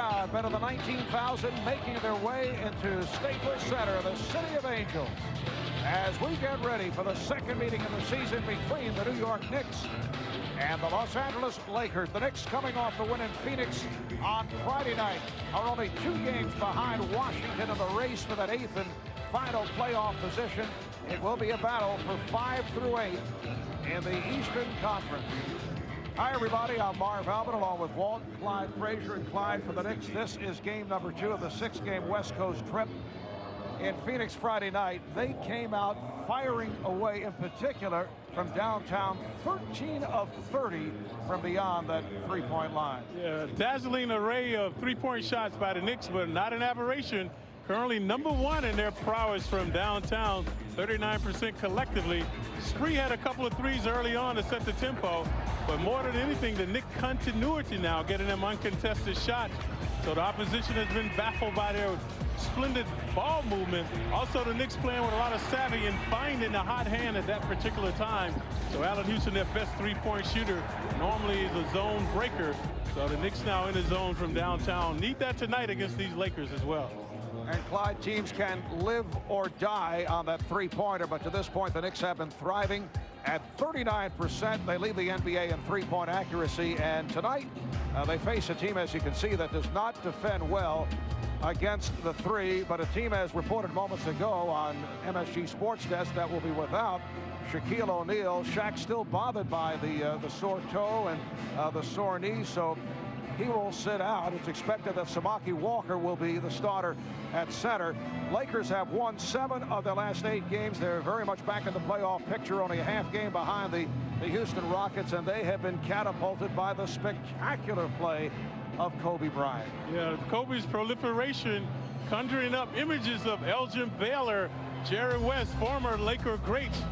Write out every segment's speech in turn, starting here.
crowd, better than 19,000, making their way into Staples Center, the City of Angels, as we get ready for the second meeting of the season between the New York Knicks and the Los Angeles Lakers. The Knicks, coming off the win in Phoenix on Friday night, are only 2 games behind Washington in the race for that 8th and final playoff position. It will be a battle for 5 through 8 in the Eastern Conference. Hi, everybody. I'm Marv Albin, along with Walt, Clyde Frazier, and Clyde for the Knicks. This is game number 2 of the 6-game West Coast trip. In Phoenix Friday night, they came out firing away, in particular from downtown, 13 of 30 from beyond that three-point line. Yeah, dazzling array of three-point shots by the Knicks, but not an aberration. Currently #1 in their prowess from downtown, 39% collectively. Spree had a couple of threes early on to set the tempo, but more than anything, the Knicks continuity now, getting them uncontested shots. So the opposition has been baffled by their splendid ball movement. Also, the Knicks playing with a lot of savvy and finding the hot hand at that particular time. So Allen Houston, their best three-point shooter, normally is a zone breaker. So the Knicks now in the zone from downtown. Need that tonight against these Lakers as well. And Clyde, teams can live or die on that three-pointer, but to this point, the Knicks have been thriving at 39%. They lead the NBA in three-point accuracy, and tonight they face a team, as you can see, that does not defend well against the three, but a team, as reported moments ago on MSG Sports Desk, that will be without Shaquille O'Neal. Shaq's still bothered by the sore toe and the sore knee, so he will sit out. It's expected that Samaki Walker will be the starter at center. Lakers have won 7 of their last 8 games. They're very much back in the playoff picture, only a half game behind the Houston Rockets, and they have been catapulted by the spectacular play of Kobe Bryant. Yeah, Kobe's proliferation, conjuring up images of Elgin Baylor, Jerry West, former Laker greats.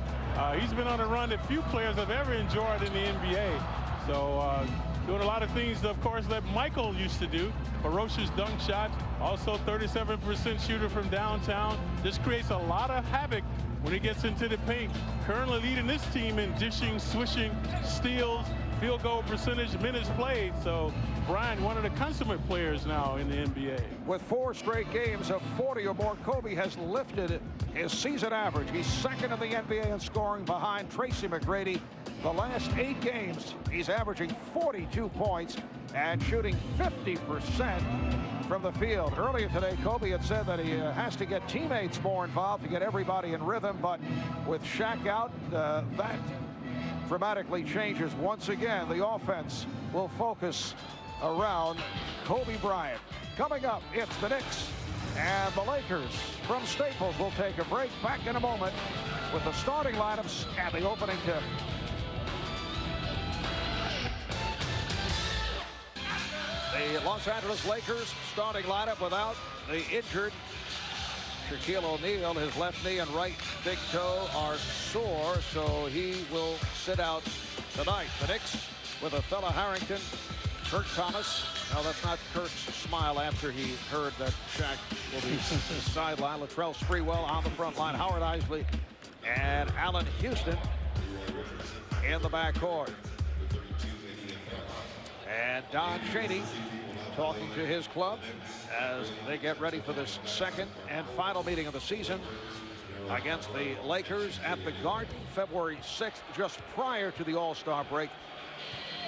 He's been on a run that few players have ever enjoyed in the NBA. So doing a lot of things, of course, that Michael used to do. Ferocious dunk shots, also 37% shooter from downtown. This creates a lot of havoc when he gets into the paint. Currently leading this team in dishing, swishing, steals, field goal percentage, minutes played. So Bryant, one of the consummate players now in the NBA. With 4 straight games of 40 or more, Kobe has lifted his season average. He's second in the NBA in scoring behind Tracy McGrady. The last 8 games, he's averaging 42 points and shooting 50% from the field. Earlier today, Kobe had said that he has to get teammates more involved to get everybody in rhythm, but with Shaq out, that dramatically changes. Once again, the offense will focus around Kobe Bryant. Coming up, it's the Knicks and the Lakers from Staples. We'll take a break. Back in a moment with the starting lineups and the opening tip. The Los Angeles Lakers starting lineup without the injured Shaquille O'Neal. His left knee and right big toe are sore, so he will sit out tonight. The Knicks with Othello Harrington, Kurt Thomas. Now, that's not Kurt's smile after he heard that Shaq will be sideline. Latrell Sprewell on the front line. Howard Isley and Allen Houston in the backcourt. And Don Chaney talking to his club as they get ready for this second and final meeting of the season against the Lakers at the Garden, February 6th, just prior to the All-Star break.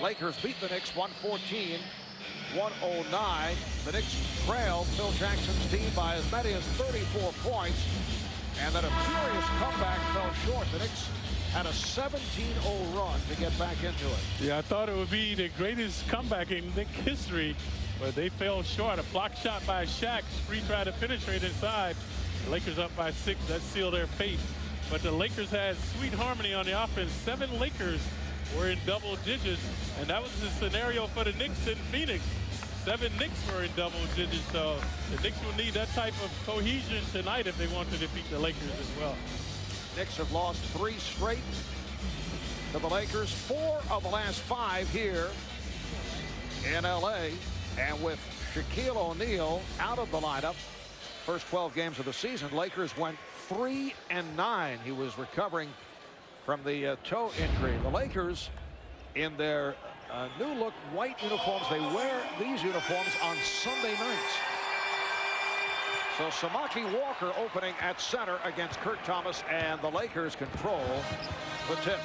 Lakers beat the Knicks 114-109. The Knicks trailed Phil Jackson's team by as many as 34 points, and then a furious comeback fell short. The Knicks had a 17-0 run to get back into it. Yeah, I thought it would be the greatest comeback in Knicks history, but they fell short. A block shot by Shaq. Spree tried to penetrate inside. The Lakers up by 6. That sealed their fate. But the Lakers had sweet harmony on the offense. 7 Lakers were in double digits, and that was the scenario for the Knicks in Phoenix. 7 Knicks were in double digits, so the Knicks will need that type of cohesion tonight if they want to defeat the Lakers as well. Knicks have lost 3 straight to the Lakers, 4 of the last 5 here in LA. And with Shaquille O'Neal out of the lineup, first 12 games of the season, Lakers went 3-9. He was recovering from the toe injury. The Lakers, in their new look white uniforms. They wear these uniforms on Sunday nights. So Samaki Walker opening at center against Kurt Thomas, and the Lakers control the tip.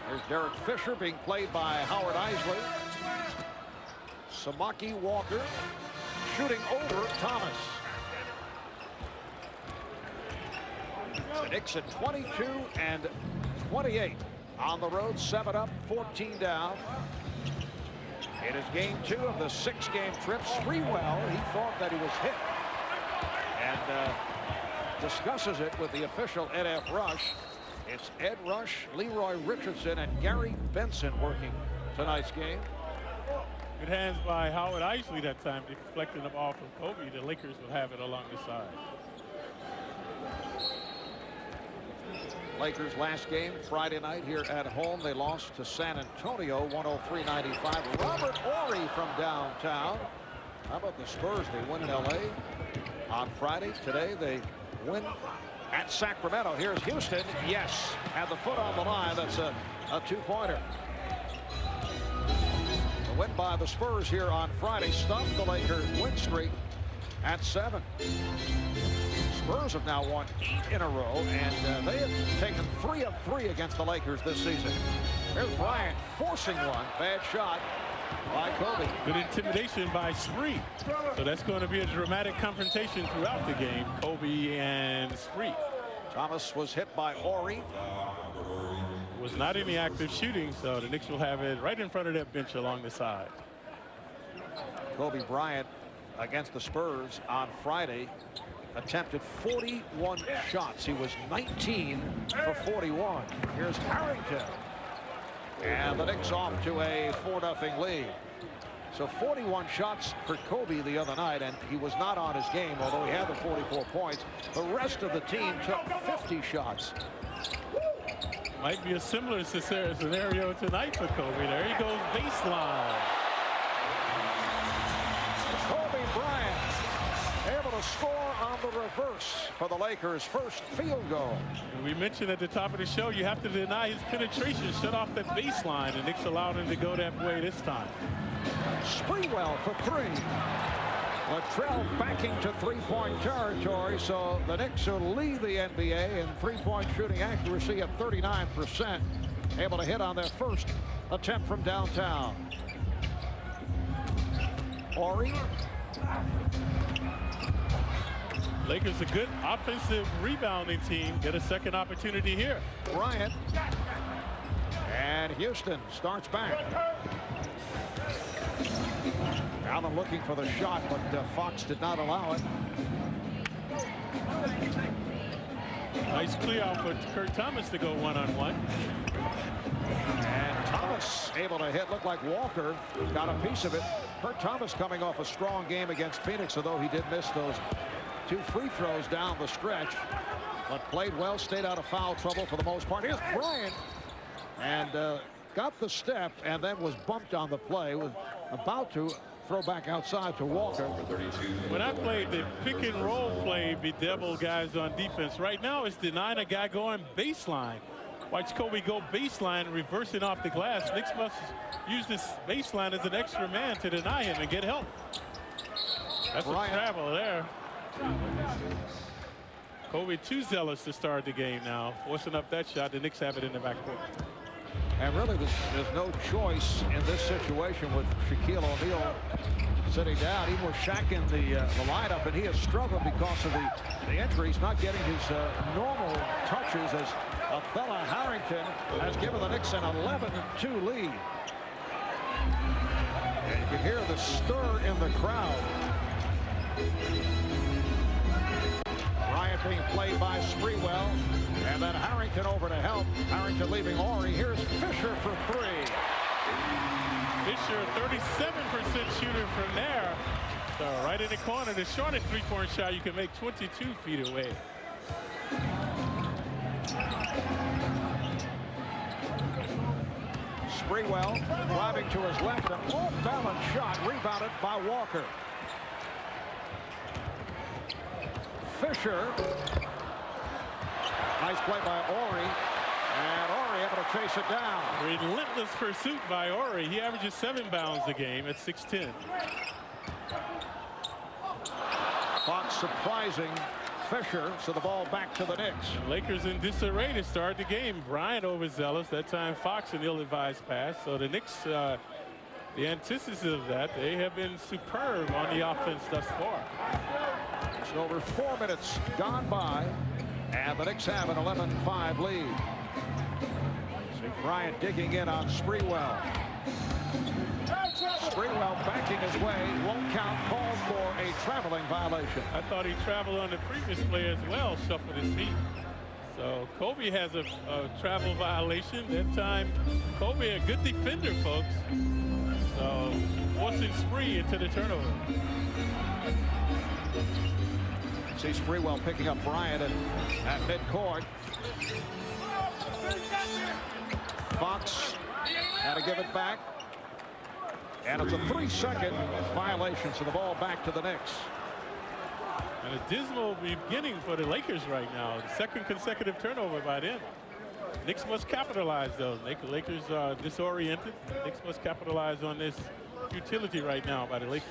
Here's Derek Fisher being played by Howard Isley. Samaki Walker shooting over Thomas. The Knicks at 22 and 28 on the road, 7 up, 14 down. It is game 2 of the 6-game trip. Sprewell, he thought that he was hit, and discusses it with the official Ed F. Rush. It's Ed Rush, Leroy Richardson, and Gary Benson working tonight's game. Good hands by Howard Isley that time, deflecting the ball from Kobe. The Lakers will have it along the side. Lakers last game Friday night here at home. They lost to San Antonio 103-95. Robert Horry from downtown. How about the Spurs? They win in LA on Friday. Today they win at Sacramento. Here's Houston. Yes, had the foot on the line. That's a two-pointer. The win by the Spurs here on Friday stopped the Lakers' win streak at 7. Spurs have now won 8 in a row, and they have taken 3 of 3 against the Lakers this season. There's Bryant forcing one. Bad shot by Kobe. Good intimidation by Spree. So that's going to be a dramatic confrontation throughout the game. Kobe and Spree. Thomas was hit by Horry. Was not any active shooting, so the Knicks will have it right in front of that bench along the side. Kobe Bryant against the Spurs on Friday attempted 41 shots. He was 19 for 41. Here's Harrington. And the Knicks off to a 4-0 lead. So 41 shots for Kobe the other night, and he was not on his game, although he had the 44 points. The rest of the team took 50 shots. Might be a similar scenario tonight for Kobe. There he goes, baseline. Kobe Bryant able to score on the reverse for the Lakers' first field goal. We mentioned at the top of the show, you have to deny his penetration, shut off that baseline, and Knicks allowed him to go that way this time. Sprewell for 3. Latrell backing to 3-point territory, so the Knicks will lead the NBA in 3-point shooting accuracy at 39%. Able to hit on their first attempt from downtown. Horry. Lakers a good offensive rebounding team. Get a second opportunity here. Bryant. And Houston starts back. Allen looking for the shot, but Fox did not allow it. Nice clear out for Kurt Thomas to go one-on-one. And Thomas able to hit. Looked like Walker got a piece of it. Kurt Thomas coming off a strong game against Phoenix, although he did miss those 2 free throws down the stretch. But played well, stayed out of foul trouble for the most part. Here's Bryant. And got the step and then was bumped on the play. Was about to throw back outside to Walker. When I played the pick and roll play, bedevil guys on defense. Right now it's denying a guy going baseline. Watch Kobe go baseline, reversing off the glass. Knicks must use this baseline as an extra man to deny him and get help. That's Bryant. a travel there. Kobe too zealous to start the game now, forcing up that shot. The Knicks have it in the backcourt. And really, there's no choice in this situation with Shaquille O'Neal sitting down. He was Shaq in the lineup, and he has struggled because of the injury. He's not getting his normal touches as Fella Harrington has given the Knicks an 11-2 lead. And you can hear the stir in the crowd. Bryant being played by Sprewell. And then Harrington over to help. Harrington leaving Horry. Here's Fisher for 3. Fisher, 37% shooter from there. So right in the corner, the shortest 3-point shot you can make 22 feet away. Sprewell driving to his left. An off-balance shot rebounded by Walker. Fisher. Nice play by Horry. And Horry able to chase it down. Relentless pursuit by Ori. He averages 7 bounds a game at 6'10". Fox surprising Fisher, so the ball back to the Knicks. Lakers in disarray to start the game. Bryant overzealous. That time Fox an ill-advised pass. So the Knicks, the antithesis of that, they have been superb on the offense thus far. It's over 4 minutes gone by, and the Knicks have an 11-5 lead. See Bryant digging in on Sprewell. Sprewell backing his way, won't count, called for a traveling violation. I thought he traveled on the previous play as well, shuffled his feet. So Kobe has a travel violation. That time, Kobe a good defender, folks. So forcing Spree into the turnover. See Sprewell picking up Bryant at midcourt. Fox had to give it back. And it's a 3-second violation, so the ball back to the Knicks. And a dismal beginning for the Lakers right now. The second consecutive turnover by them. Knicks must capitalize, though. Lakers are disoriented. Knicks must capitalize on this futility right now by the Lakers.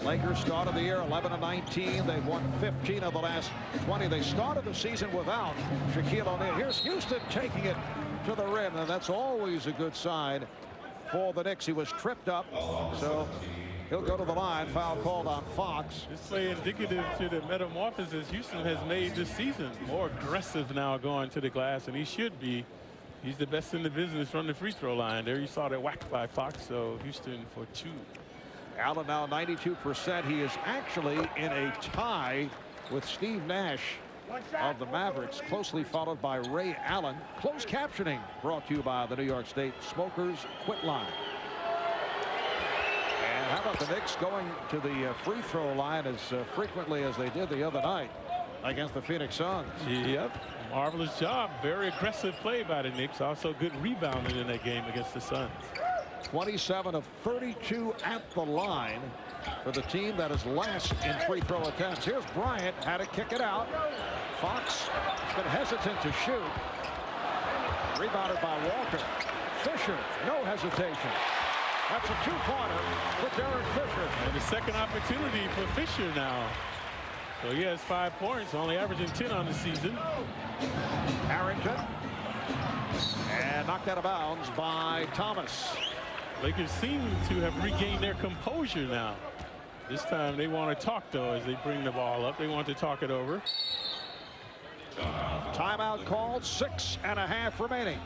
Lakers started the year 11-19. They've won 15 of the last 20. They started the season without Shaquille O'Neal. Here's Houston taking it to the rim, and that's always a good sign for the Knicks. He was tripped up, so he'll go to the line. Foul called on Fox. This play indicative to the metamorphosis Houston has made this season. More aggressive now going to the glass, and he should be. He's the best in the business from the free throw line. There you saw that whack by Fox, so Houston for 2. Allen now 92%. He is actually in a tie with Steve Nash of the Mavericks, closely followed by Ray Allen. Closed captioning brought to you by the New York State Smokers Quit Line. And how about the Knicks going to the free throw line as frequently as they did the other night against the Phoenix Suns? Yep, marvelous job. Very aggressive play by the Knicks. Also good rebounding in that game against the Suns. 27 of 32 at the line for the team that is last in free throw attempts. Here's Bryant, had to kick it out. Fox has been hesitant to shoot. Rebounded by Walker. Fisher, no hesitation. That's a 2-pointer for Derek Fisher. And the second opportunity for Fisher now. So he has 5 points, only averaging 10 on the season. Harrington. And knocked out of bounds by Thomas. Lakers seem to have regained their composure now. This time they want to talk, though, as they bring the ball up. They want to talk it over. Timeout called, 6.5 remaining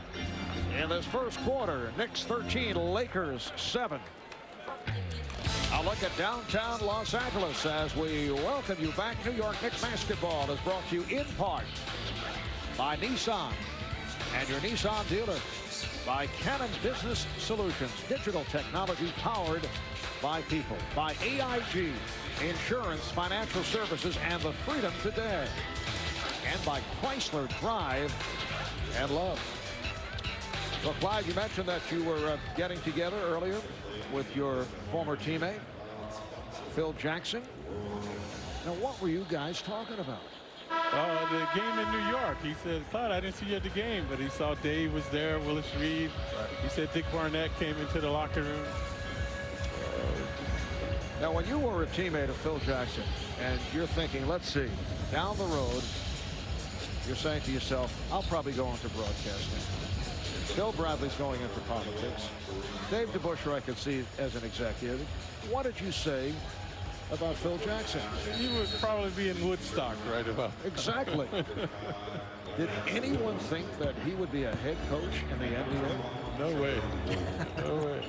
in this first quarter. Knicks 13, Lakers 7. A look at downtown Los Angeles as we welcome you back. New York Knicks basketball is brought to you in part by Nissan and your Nissan dealer, by Canon Business Solutions, digital technology powered by people, by AIG, insurance, financial services, and the freedom today, and by Chrysler Drive and Love. So, Clyde, you mentioned that you were getting together earlier with your former teammate, Phil Jackson. Now, what were you guys talking about? The game in New York. He said, Clyde, I didn't see you at the game, but he saw Dave was there, Willis Reed. He said Dick Barnett came into the locker room. Now, when you were a teammate of Phil Jackson, and you're thinking, let's see, down the road, you're saying to yourself, I'll probably go into broadcasting. Bill Bradley's going into politics. Dave DeBusschere I could see as an executive. What did you say about Phil Jackson? He would probably be in Woodstock right about. Exactly. Did anyone think that he would be a head coach in the NBA? No way. No way.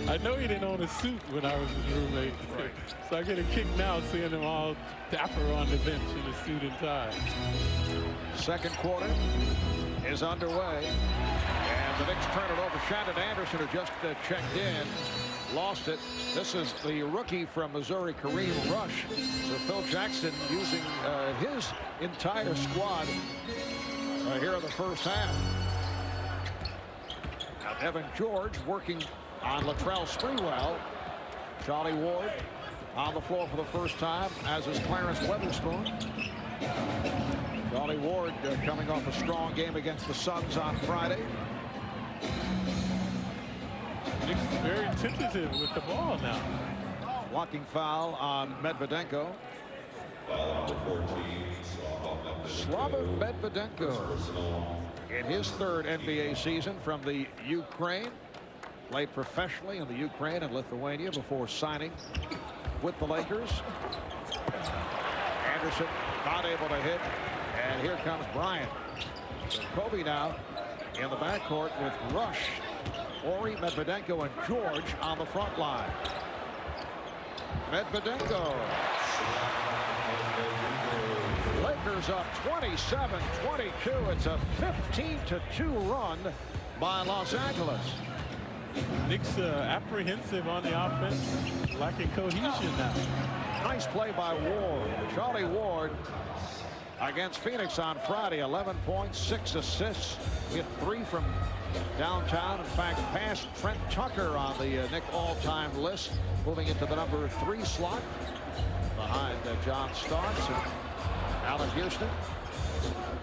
I know he didn't own a suit when I was his roommate. Right. So I get a kick now seeing him all dapper on the bench in a suit and tie. Second quarter is underway. And the Knicks turn it over. Shandon Anderson, who just checked in, lost it. This is the rookie from Missouri, Kareem Rush. So Phil Jackson using his entire squad here in the first half. Now Evan George working on Latrell Sprewell. Charlie Ward on the floor for the first time, as is Clarence Weatherspoon. Charlie Ward coming off a strong game against the Suns on Friday. Knicks very tentative with the ball now. Walking foul on Medvedenko. Slava Medvedenko in his third NBA season from the Ukraine. Played professionally in the Ukraine and Lithuania before signing with the Lakers. Anderson not able to hit. And here comes Bryant. So Kobe now in the backcourt with Rush, Ori, Medvedenko, and George on the front line. Medvedenko. Lakers up 27-22. It's a 15-2 run by Los Angeles. Knicks apprehensive on the offense, lacking cohesion now. Nice play by Ward. Charlie Ward against Phoenix on Friday. 11 points, 6 assists. Hit 3 from downtown. In fact, passed Trent Tucker on the Knick all-time list, moving into the number 3 slot behind John Starks and Allen Houston.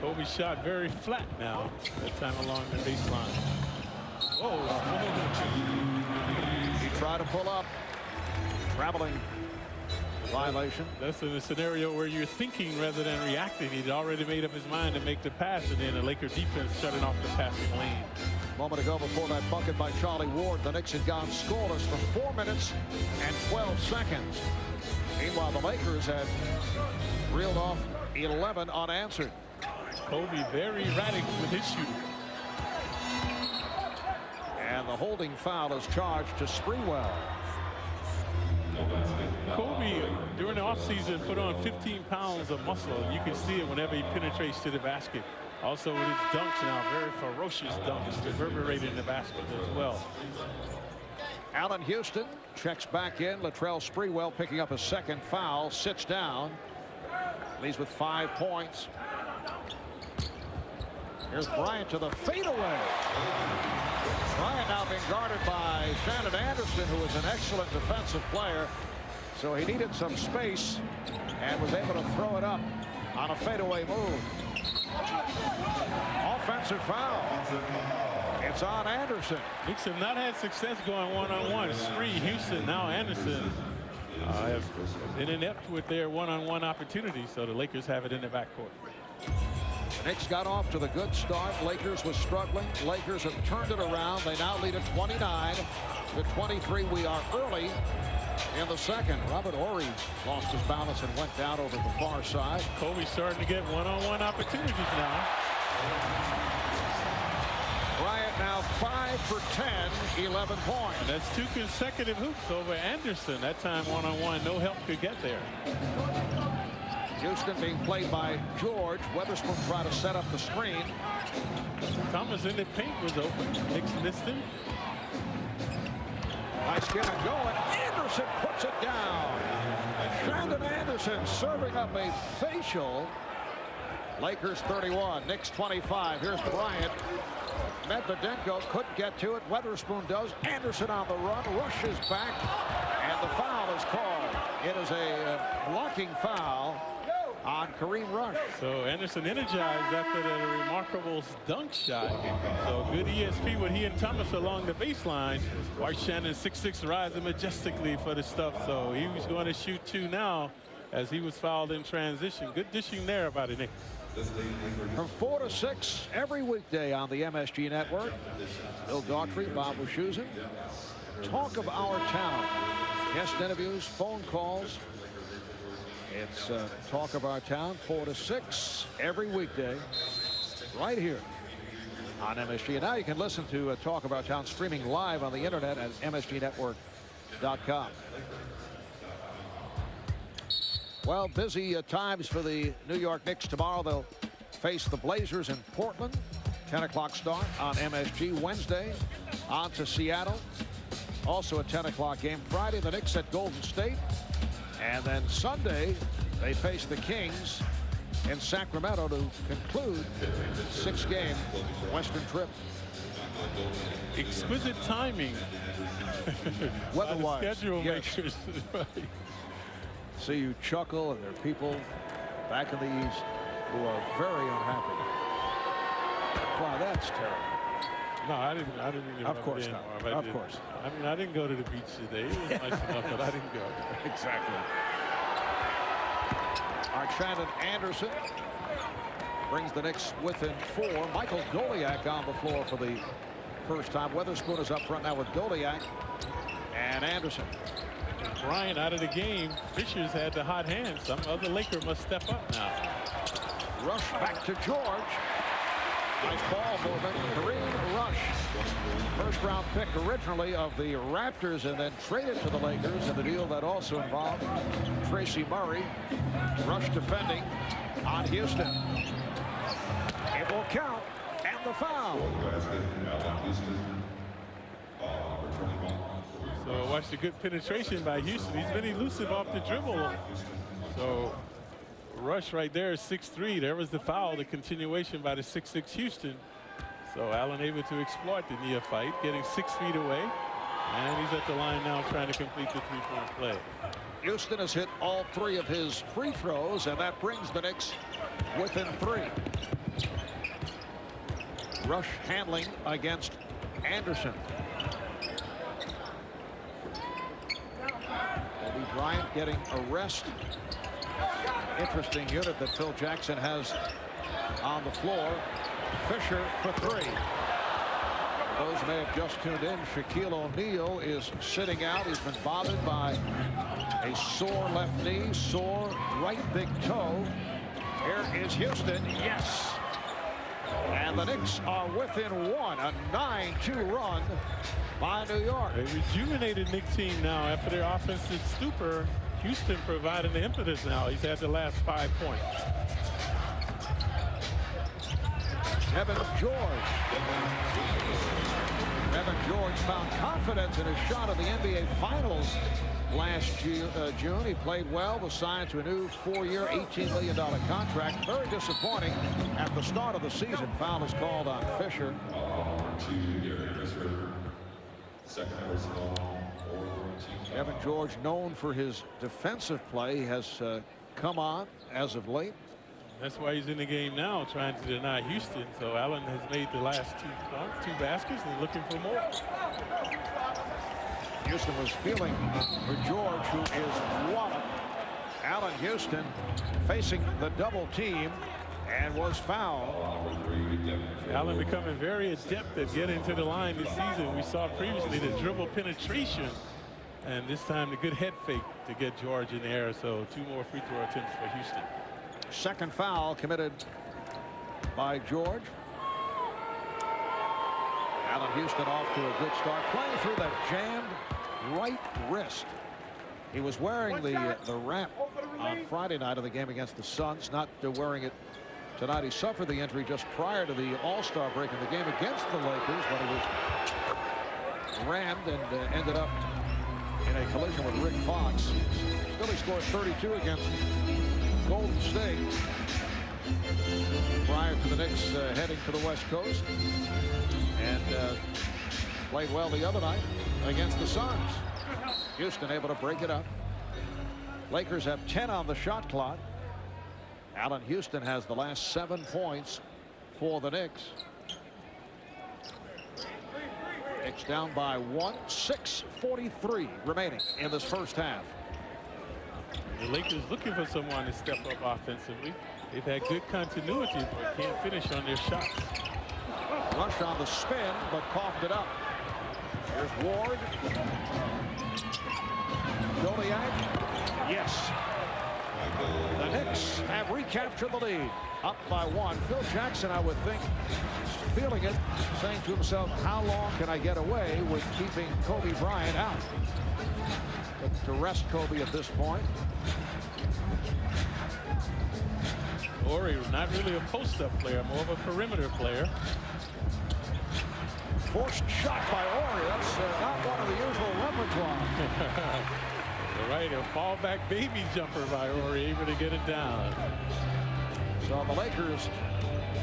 Kobe shot very flat now, that time along the baseline. Oh, he tried to pull up. Traveling violation. That's in a scenario where you're thinking rather than reacting. He'd already made up his mind to make the pass, and then the Laker defense shutting off the passing lane. A moment ago, before that bucket by Charlie Ward, the Knicks had gone scoreless for 4 minutes and 12 seconds. Meanwhile, the Lakers had reeled off 11 unanswered. Kobe very erratic with his shooting. And the holding foul is charged to Sprewell. Kobe, during the offseason, put on 15 pounds of muscle. You can see it whenever he penetrates to the basket. Also with his dunks now, very ferocious dunks, reverberating in the basket as well. Allen Houston checks back in. Latrell Sprewell picking up a second foul, sits down. Leads with 5 points. Here's Bryant to the fadeaway. Bryant now being guarded by Shannon Anderson, who is an excellent defensive player. So he needed some space and was able to throw it up on a fadeaway move. Offensive foul. It's on Anderson. Knicks have not had success going one-on-one. Spree, Houston, now Anderson have been inept with their one-on-one opportunities, so the Lakers have it in the backcourt. The Knicks got off to the good start. Lakers was struggling. Lakers have turned it around. They now lead at 29-23. We are early in the second. Robert Horry lost his balance and went down over the far side. Kobe's starting to get one-on-one opportunities now. Bryant now 5 for 10, 11 points. And that's 2 consecutive hoops over Anderson. That time one-on-one, no help could get there. Houston being played by George. Weatherspoon tried to set up the screen. Thomas in the paint was open. Knicks missed him. Nice get and going. Anderson puts it down. Shandon Anderson serving up a facial. Lakers 31, Knicks 25. Here's Bryant. Medvedenko couldn't get to it. Weatherspoon does. Anderson on the run, rushes back, and the foul is called. It is a blocking foul on Kareem Rush. So Anderson energized after the remarkable dunk shot. So good ESP with he and Thomas along the baseline. White Shannon 6'6" rising majestically for the stuff. So he was going to shoot 2 now as he was fouled in transition. Good dishing there by the Knicks. From 4 to 6 every weekday on the MSG Network. Bill Daughtry, Bob Wischusen. Talk of our town. Guest interviews, phone calls. It's Talk of Our Town, 4 to 6 every weekday right here on MSG. And now you can listen to Talk of Our Town streaming live on the internet at msgnetwork.com. Well, busy times for the New York Knicks tomorrow. They'll face the Blazers in Portland. 10 o'clock start on MSG. Wednesday on to Seattle. Also a 10 o'clock game. Friday, the Knicks at Golden State. And then Sunday, they face the Kings in Sacramento to conclude 6-game Western trip. Exquisite timing. Weather-wise, schedule yes. makers. See you chuckle, and there are people back in the East who are very unhappy. Wow, that's terrible. No, I didn't even Of course not. Of course. I mean, I didn't go to the beach today. It was nice enough, but I didn't go. Exactly. All right, Shannon Anderson brings the Knicks within 4. Michael Goliak on the floor for the first time. Weatherspoon is up front now with Goliak and Anderson. Bryant out of the game. Fisher's had the hot hand. Some other Laker must step up now. Rush back to George. Nice ball movement. Kareem Rush. First round pick originally of the Raptors and then traded to the Lakers in the deal that also involved Tracy Murray. Rush defending on Houston. It will count, and the foul. So watch the good penetration by Houston. He's been elusive off the dribble. So Rush right there is 6'3". There was the foul, the continuation by the 6'6" Houston. So Allen able to exploit the neophyte, getting 6 feet away. And he's at the line now trying to complete the three-point play. Houston has hit all 3 of his free throws, and that brings the Knicks within 3. Rush handling against Anderson. Kobe Bryant getting a rest. Interesting unit that Phil Jackson has on the floor. Fisher for 3. Those may have just tuned in. Shaquille O'Neal is sitting out. He's been bothered by a sore left knee, sore right big toe. Here is Houston. Yes. And the Knicks are within 1. A 9-2 run by New York. A rejuvenated Knicks team now after their offensive stupor. Houston providing the impetus now. He's had the last 5 points. Evan George. Evan George found confidence in his shot at the NBA Finals last June. He played well, was signed to a new 4-year, $18 million contract. Very disappointing at the start of the season. Foul is called on Fisher. Evan George, known for his defensive play, has come on as of late. That's why he's in the game now, trying to deny Houston. So Allen has made the last 2 baskets and looking for more. Houston was feeling for George, who is walloped. Allen Houston facing the double team and was fouled. Allen becoming very adept at getting to the line this season. We saw previously the dribble penetration, and this time the good head fake to get George in the air. So 2 more free throw attempts for Houston. Second foul committed by George. Allen Houston off to a good start, playing through that jammed right wrist. He was wearing the wrap on Friday night of the game against the Suns, not wearing it tonight. He suffered the injury just prior to the All-Star break in the game against the Lakers when he was rammed and ended up in a collision with Rick Fox. Philly scored 32 against Golden State prior to the Knicks heading to the West Coast, and played well the other night against the Suns. Houston able to break it up. Lakers have 10 on the shot clock. Allen Houston has the last 7 points for the Knicks. Knicks down by 1. 6:43 remaining in this first half. The Lakers looking for someone to step up offensively. They've had good continuity, but can't finish on their shots. Rush on the spin, but coughed it up. Here's Ward. Goliak. Yes. The Knicks have recaptured the lead. Up by 1. Phil Jackson, I would think, feeling it, saying to himself, how long can I get away with keeping Kobe Bryant out? But to rest Kobe at this point. Horry, not really a post-up player, more of a perimeter player. Forced shot by Horry. That's not one of the usual repertoire. You're right, a fallback baby jumper by Horry, able to get it down. So the Lakers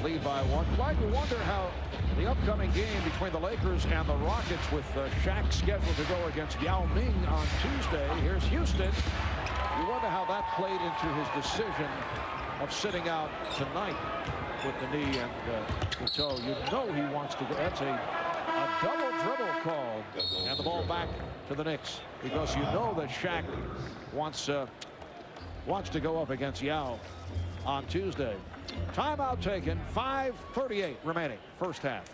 lead by 1. Like we wonder how the upcoming game between the Lakers and the Rockets, with Shaq scheduled to go against Yao Ming on Tuesday. Here's Houston. You wonder how that played into his decision of sitting out tonight with the knee and the toe. You know he wants to go. That's a called. And the ball back to the Knicks because you know that Shaq wants to go up against Yao on Tuesday. Timeout taken. 5:38 remaining. First half.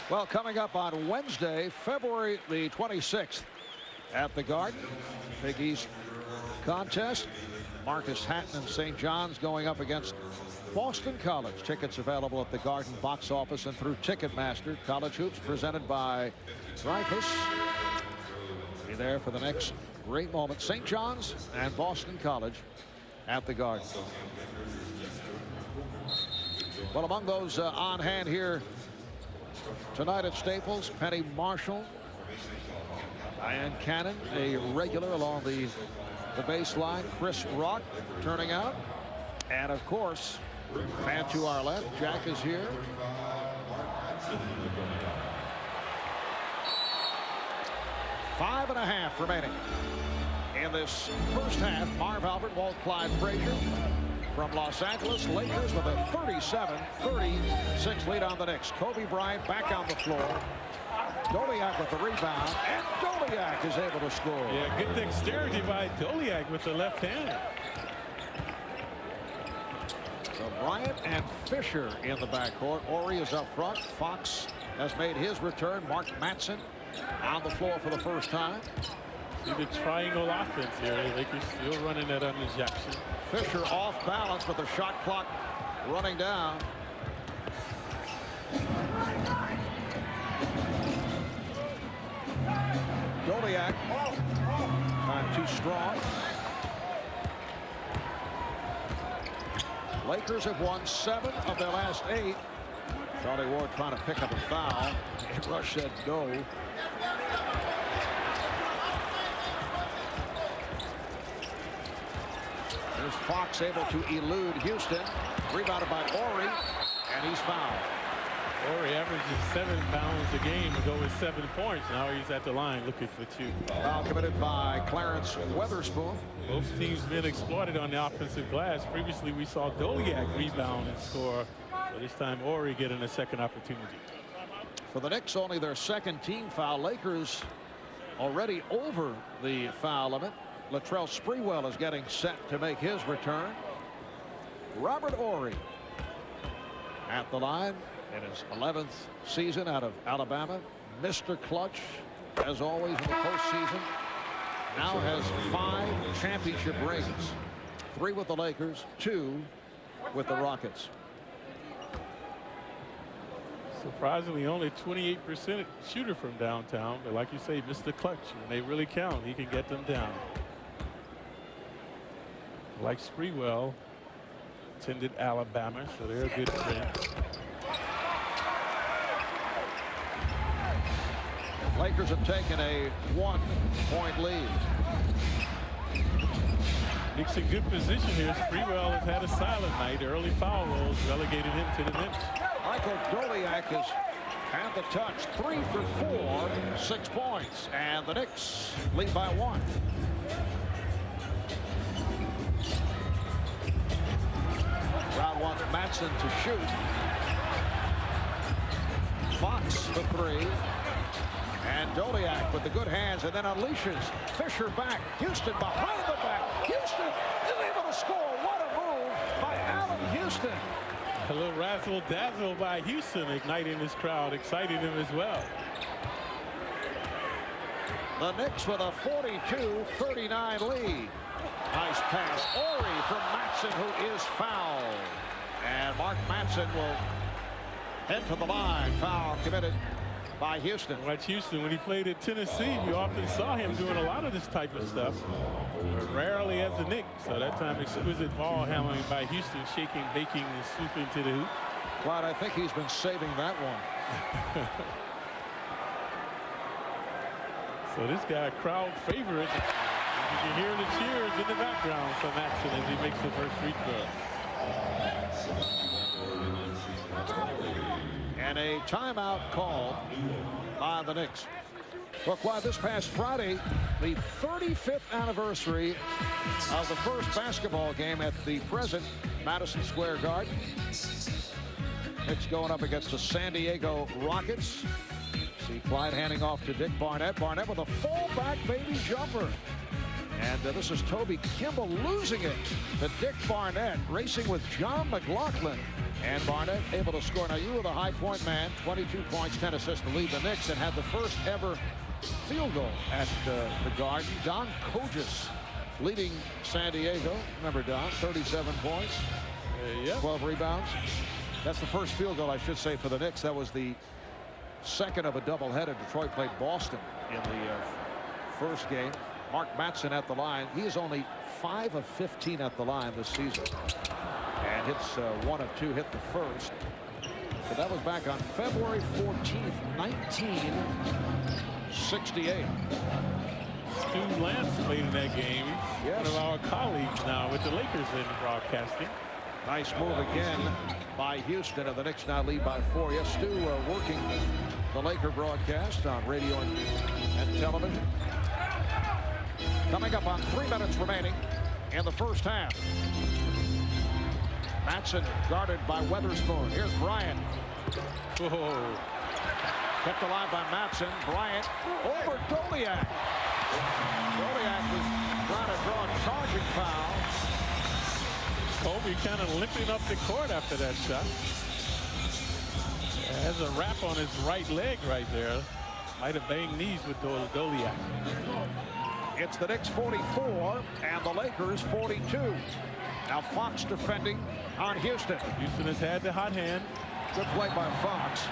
Well, coming up on Wednesday, February the 26th at the Garden, Big East contest. Marcus Hatton and St. John's going up against Boston College. Tickets available at the Garden box office and through Ticketmaster. College Hoops presented by Dreyfus. Be there for the next great moment. St. John's and Boston College at the Garden. Well, among those on hand here tonight at Staples, Penny Marshall, Diane Cannon, a regular along the baseline. Chris Rock turning out. And of course, fan to our left, Jack is here. Five and a half remaining in this first half. Marv Albert, Walt Clyde Frazier from Los Angeles. Lakers with a 37-36 lead on the Knicks. Kobe Bryant back on the floor. Doliak with the rebound, and Doliak is able to score. Yeah, good dexterity by Doliak with the left hand. So Bryant and Fisher in the backcourt. Ori is up front. Fox has made his return. Mark Matson on the floor for the first time. See the triangle offense here. Lakers still running that under Jackson. Fisher off balance with the shot clock running down. Doliak, time too strong. Lakers have won 7 of their last 8. Charlie Ward trying to pick up a foul. Rush said go. Here's Fox able to elude Houston. Rebounded by Ori, and he's fouled. Ori averages 7 pounds a game to go with 7 points. Now he's at the line looking for 2. Foul committed by Clarence Weatherspoon. Both teams been exploited on the offensive glass. Previously we saw Doliak rebound and score. So this time Ori getting a second opportunity. For the Knicks, only their second team foul. Lakers already over the foul limit. Latrell Sprewell is getting set to make his return. Robert Ori at the line in his 11th season out of Alabama. Mr. Clutch, as always, in the postseason. Now has 5 championship rings. 3 with the Lakers, 2 with the Rockets. Surprisingly, only 28% shooter from downtown. But like you say, Mr. Clutch, when they really count, he can get them down. Like Sprewell, attended Alabama, so they're a good friend. Lakers have taken a 1-point lead. Knicks in good position here. Sprewell has had a silent night. Early foul rolls relegated him to the bench. Michael Doliak has had the touch. 3 for 4, 6 points. And the Knicks lead by 1. Brown wants Matson to shoot. Fox for 3. And Doliak with the good hands, and then unleashes Fisher back. Houston behind the back. Houston is able to score. What a move by Allen Houston. A little razzle dazzle by Houston, igniting this crowd, exciting them as well. The Knicks with a 42-39 lead. Nice pass. Ori from Matson, who is fouled. And Mark Matson will head to the line. Foul committed by Houston. Watch Houston, when he played at Tennessee, we often saw him doing a lot of this type of stuff, but rarely as a Knick. So that time, exquisite ball handling by Houston, shaking, baking, and swooping to the hoop. Clyde, I think he's been saving that one. So this guy, crowd favorite. You can hear the cheers in the background from Matson as he makes the first free throw. And a timeout called by the Knicks. Well, Clyde, this past Friday, the 35th anniversary of the first basketball game at the present Madison Square Garden. Knicks going up against the San Diego Rockets. See Clyde handing off to Dick Barnett. Barnett with a fallback baby jumper. And this is Toby Kimball losing it to Dick Barnett, racing with John McLaughlin. And Barnett able to score. Now, you were the high point man, 22 points, 10 assists to lead the Knicks, and had the first ever field goal at the Garden. Don Kogis leading San Diego. Remember Don, 37 points, 12 rebounds. That's the first field goal, I should say, for the Knicks. That was the second of a doubleheader. Detroit played Boston in the first game. Mark Mattson at the line. He is only 5 of 15 at the line this season. And hits 1 of 2, hit the first. But that was back on February 14th, 1968. Stu Lance played in that game. Yes. One of our colleagues now with the Lakers in broadcasting. Nice move again by Houston, and the Knicks now lead by 4. Yes, Stu working the Laker broadcast on radio and television. Coming up on 3 minutes remaining in the first half. Mattson guarded by Weatherspoon. Here's Bryant. Whoa. Kept alive by Mattson. Bryant over Doliak. Doliak was trying to draw a charging foul. Kobe kind of limping up the court after that shot. Has a wrap on his right leg right there. Might have banged knees with Doliak. It's the Knicks 44 and the Lakers 42. Now Fox defending on Houston. Houston has had the hot hand. Good play by Fox.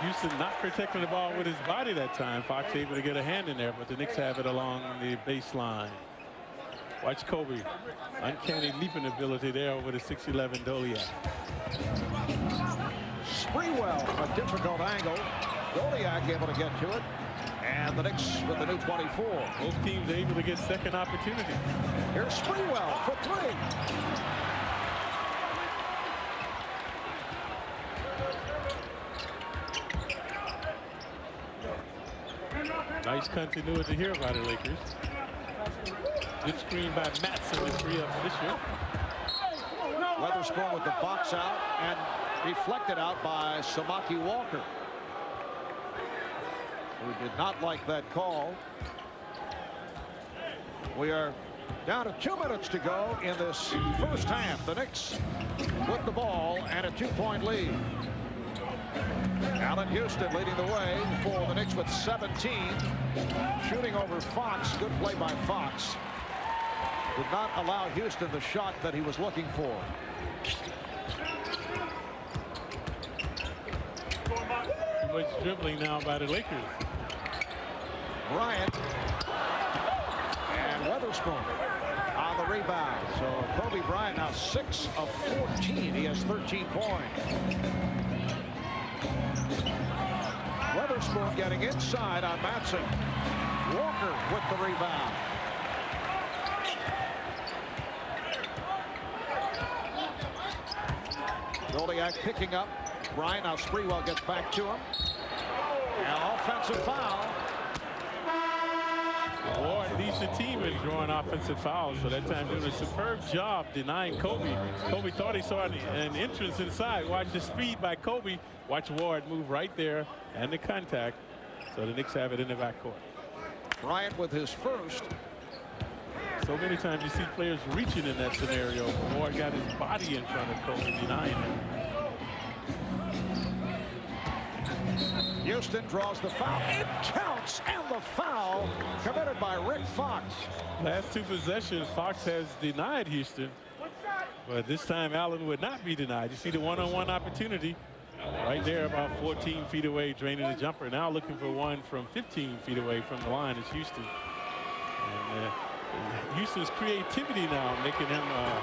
Houston not protecting the ball with his body that time. Fox able to get a hand in there, but the Knicks have it along the baseline. Watch Kobe. Uncanny leaping ability there over the 6'11" Doliak. Sprewell, a difficult angle. Doliak able to get to it. And the Knicks with the new 24. Both teams able to get second opportunity. Here's Sprewell for 3. Nice continuity here by the Lakers. Good screen by Mattson to free up Fisher. Weatherspoon with the box out and deflected out by Samaki Walker, who did not like that call. We are down to 2 minutes to go in this first half. The Knicks with the ball and a 2-point lead. Allen Houston leading the way for the Knicks with 17. Shooting over Fox. Good play by Fox. Did not allow Houston the shot that he was looking for. Too much dribbling now by the Lakers. Bryant and Weatherspoon on the rebound. So Kobe Bryant now 6 of 14. He has 13 points. Weatherspoon getting inside on Mattson. Walker with the rebound. Doliak picking up. Bryant, now Sprewell gets back to him. And offensive foul. Ward leads the team in drawing offensive fouls, so that time doing a superb job denying Kobe. Kobe thought he saw an entrance inside. Watch the speed by Kobe. Watch Ward move right there and the contact. So the Knicks have it in the backcourt. Bryant with his first. So many times you see players reaching in that scenario. Ward got his body in front of Kobe, denying him. Houston draws the foul. It counts, and the foul committed by Rick Fox. Last 2 possessions, Fox has denied Houston, but this time Allen would not be denied. You see the one-on-one opportunity right there, about 14 feet away, draining the jumper. Now looking for one from 15 feet away from the line is Houston. And Houston's creativity now making him a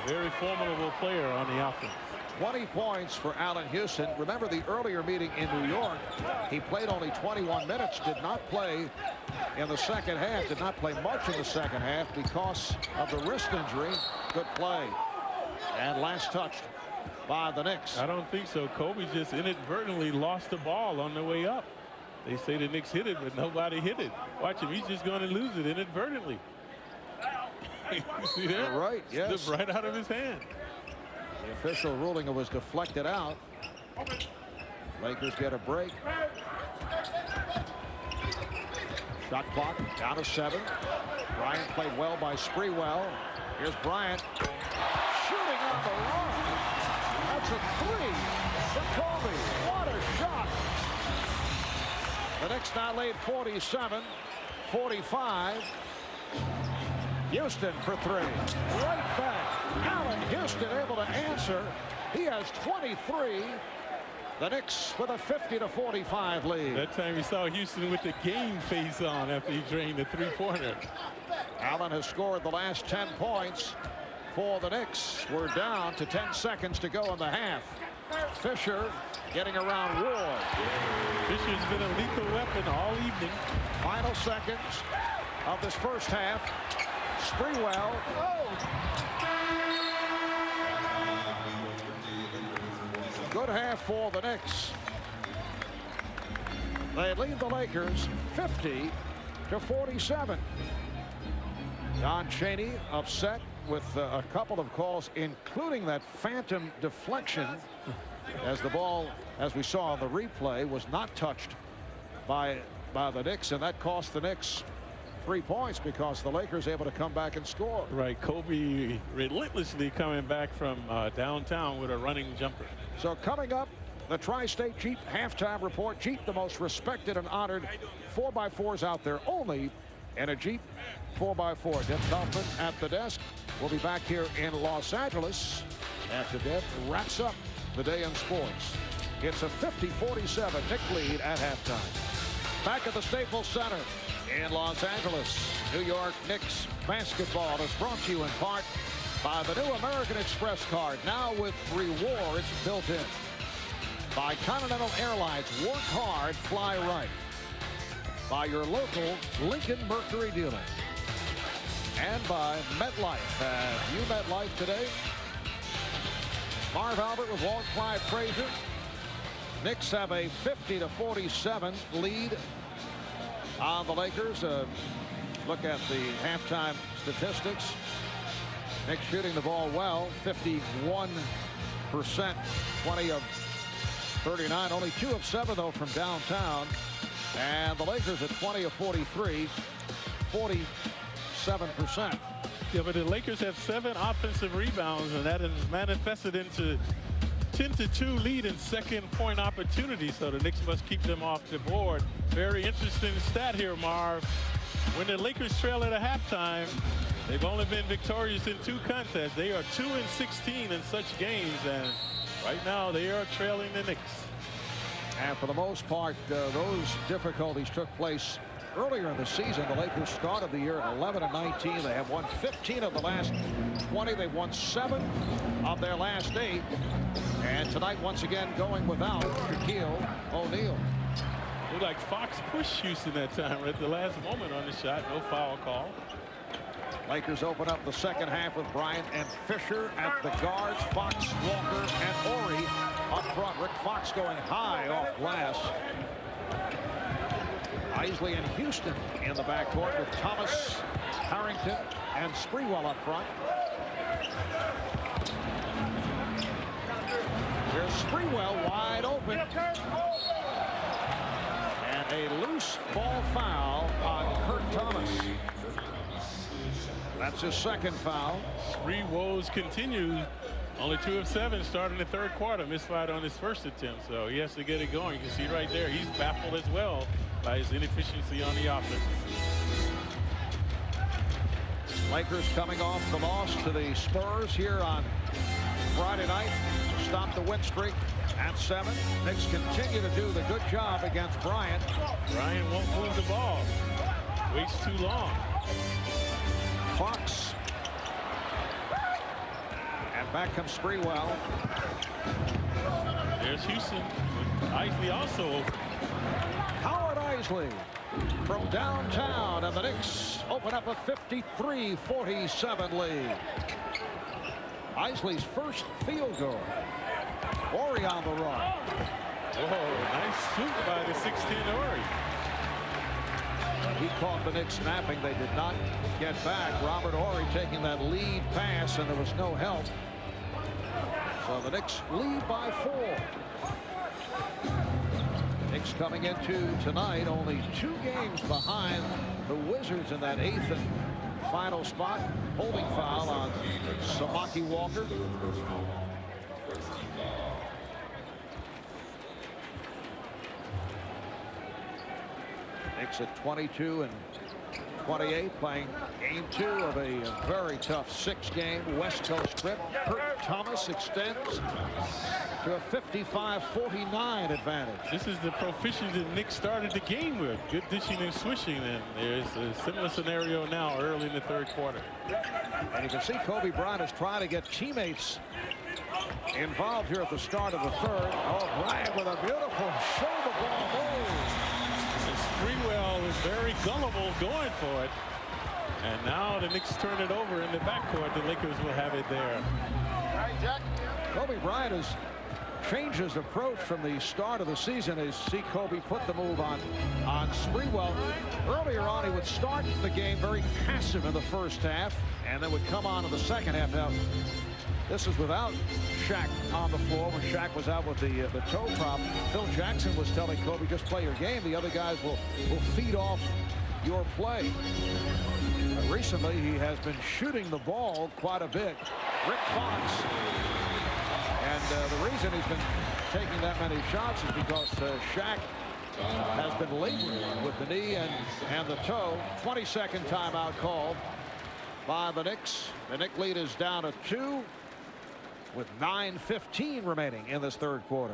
very formidable player on the offense. 20 points for Allen Houston. Remember the earlier meeting in New York, he played only 21 minutes, did not play in the second half, did not play much in the second half because of the wrist injury. Good play. And last touched by the Knicks. I don't think so. Kobe just inadvertently lost the ball on the way up. They say the Knicks hit it, but nobody hit it. Watch him. He's just going to lose it inadvertently. See that? You're right, yes. Slipped right out of his hand. The official ruling it was deflected out. Lakers get a break. Shot clock down to 7. Bryant played well by Sprewell. Here's Bryant shooting on the run. That's a 3 for Kobe. What a shot. The Knicks now lead 47-45. Houston for 3. Right back. Allen Houston able to answer. He has 23. The Knicks with a 50-45 lead. That time you saw Houston with the game face on after he drained the three-pointer. Allen has scored the last 10 points for the Knicks. We're down to 10 seconds to go in the half. Fisher getting around Ward. Fisher's been a lethal weapon all evening. Final seconds of this first half. Sprewell. Good half for the Knicks. They lead the Lakers 50-47. Don Chaney upset with a couple of calls, including that phantom deflection, as the ball, as we saw on the replay, was not touched by the Knicks, and that cost the Knicks 3 points because the Lakers able to come back and score. Right, Kobe relentlessly coming back from downtown with a running jumper. So coming up, the Tri-State Jeep halftime report. Jeep, the most respected and honored 4x4s out there, only in a Jeep 4x4. Deb Kaufman at the desk. We'll be back here in Los Angeles after Deb wraps up the day in sports. It's a 50-47 Knick lead at halftime. Back at the Staples Center in Los Angeles, New York Knicks basketball is brought to you in part by the new American Express card, now with rewards built in. By Continental Airlines, work hard, fly right. By your local Lincoln Mercury dealer. And by MetLife. Have you MetLife today? Marv Albert with Walt Clyde Frazier. Knicks have a 50-47 lead on the Lakers. Look at the halftime statistics. Knicks shooting the ball well, 51%, 20 of 39, only 2 of 7 though from downtown. And the Lakers at 20 of 43, 47%. Yeah, but the Lakers have 7 offensive rebounds, and that is manifested into 10-2 lead in second point opportunities. So the Knicks must keep them off the board. Very interesting stat here, Marv. When the Lakers trail at a halftime, they've only been victorious in 2 contests. They are 2-16 in such games, and right now they are trailing the Knicks. And for the most part, those difficulties took place earlier in the season. The Lakers started the year at 11-19. They have won 15 of the last 20. They've won 7 of their last 8. And tonight, once again, going without Shaquille O'Neal. Looked like Fox pushed Houston that time at the last moment on the shot. No foul call. Lakers open up the second half with Bryant and Fisher at the guards. Fox, Walker, and Horry up front. Rick Fox going high off glass. Isley and Houston in the backcourt with Thomas, Harrington, and Sprewell up front. Here's Sprewell wide open. And a loose ball foul on Kurt Thomas. That's his second foul. Spree woes continue. Only 2 of 7 starting the third quarter. Misfired on his first attempt, so he has to get it going. You can see right there, he's baffled as well by his inefficiency on the offense. Lakers coming off the loss to the Spurs here on Friday night. Stop the win streak at 7. Knicks continue to do the good job against Bryant. Bryant won't move the ball. Waits too long. Fox. And back comes Sprewell. There's Houston. Isley also open. Howard Isley from downtown, and the Knicks open up a 53-47 lead. Isley's first field goal. Horry on the run. Whoa, nice swoop by the 6'10" Horry. He caught the Knicks snapping. They did not get back. Robert Horry taking that lead pass, and there was no help. So the Knicks lead by 4. Knicks coming into tonight only 2 games behind the Wizards in that 8th and final spot. Holding foul on Samaki Walker. Knicks at 22 and 28, playing game 2 of a very tough 6-game West Coast trip. Kurt Thomas extends to a 55-49 advantage. This is the proficiency that Knicks started the game with. Good dishing and swishing, and there's a similar scenario now early in the 3rd quarter. And you can see Kobe Bryant is trying to get teammates involved here at the start of the 3rd. Oh, Bryant with a beautiful shoulder ball move. Sprewell is very gullible going for it. And now the Knicks turn it over in the backcourt. The Lakers will have it there. All right, Jack. Kobe Bryant has changed his approach from the start of the season. As see Kobe put the move on Sprewell. Earlier on, he would start the game very passive in the first half and then would come on in the second half. Now, this is without Shaq on the floor when Shaq was out with the toe problem. Phil Jackson was telling Kobe, just play your game. The other guys will feed off your play. Recently, he has been shooting the ball quite a bit. Rick Fox. And the reason he's been taking that many shots is because Shaq has been laboring with the knee and the toe. 20-second timeout called by the Knicks. The Knicks lead is down to 2 with 9:15 remaining in this 3rd quarter.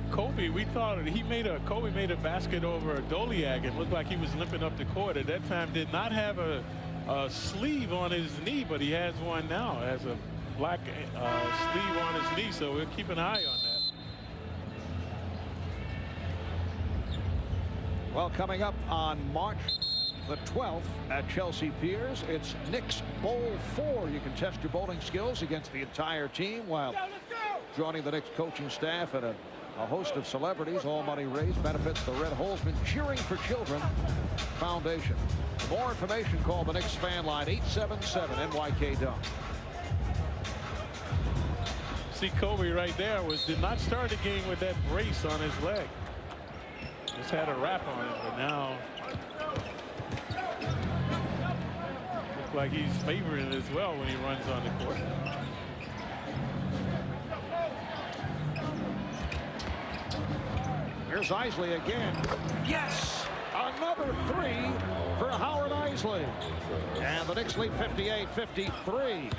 Kobe, we thought Kobe made a basket over Doliak. It looked like he was limping up the court. At that time, did not have a sleeve on his knee, but he has one now. Has a black sleeve on his knee, so we'll keep an eye on that. Well, coming up on March the 12th at Chelsea Piers, it's Knicks Bowl 4. You can test your bowling skills against the entire team while joining the Knicks coaching staff and a host of celebrities. All money raised benefits the Red Holzman Cheering for Children Foundation. For more information, call the Knicks fan line 877-NYK-DUNK. See, Kobe right there did not start the game with that brace on his leg. Just had a wrap on it, but now looks like he's favoring it as well when he runs on the court. Here's Isley again. Yes! Another 3 for Howard Isley. And the Knicks lead 58-53.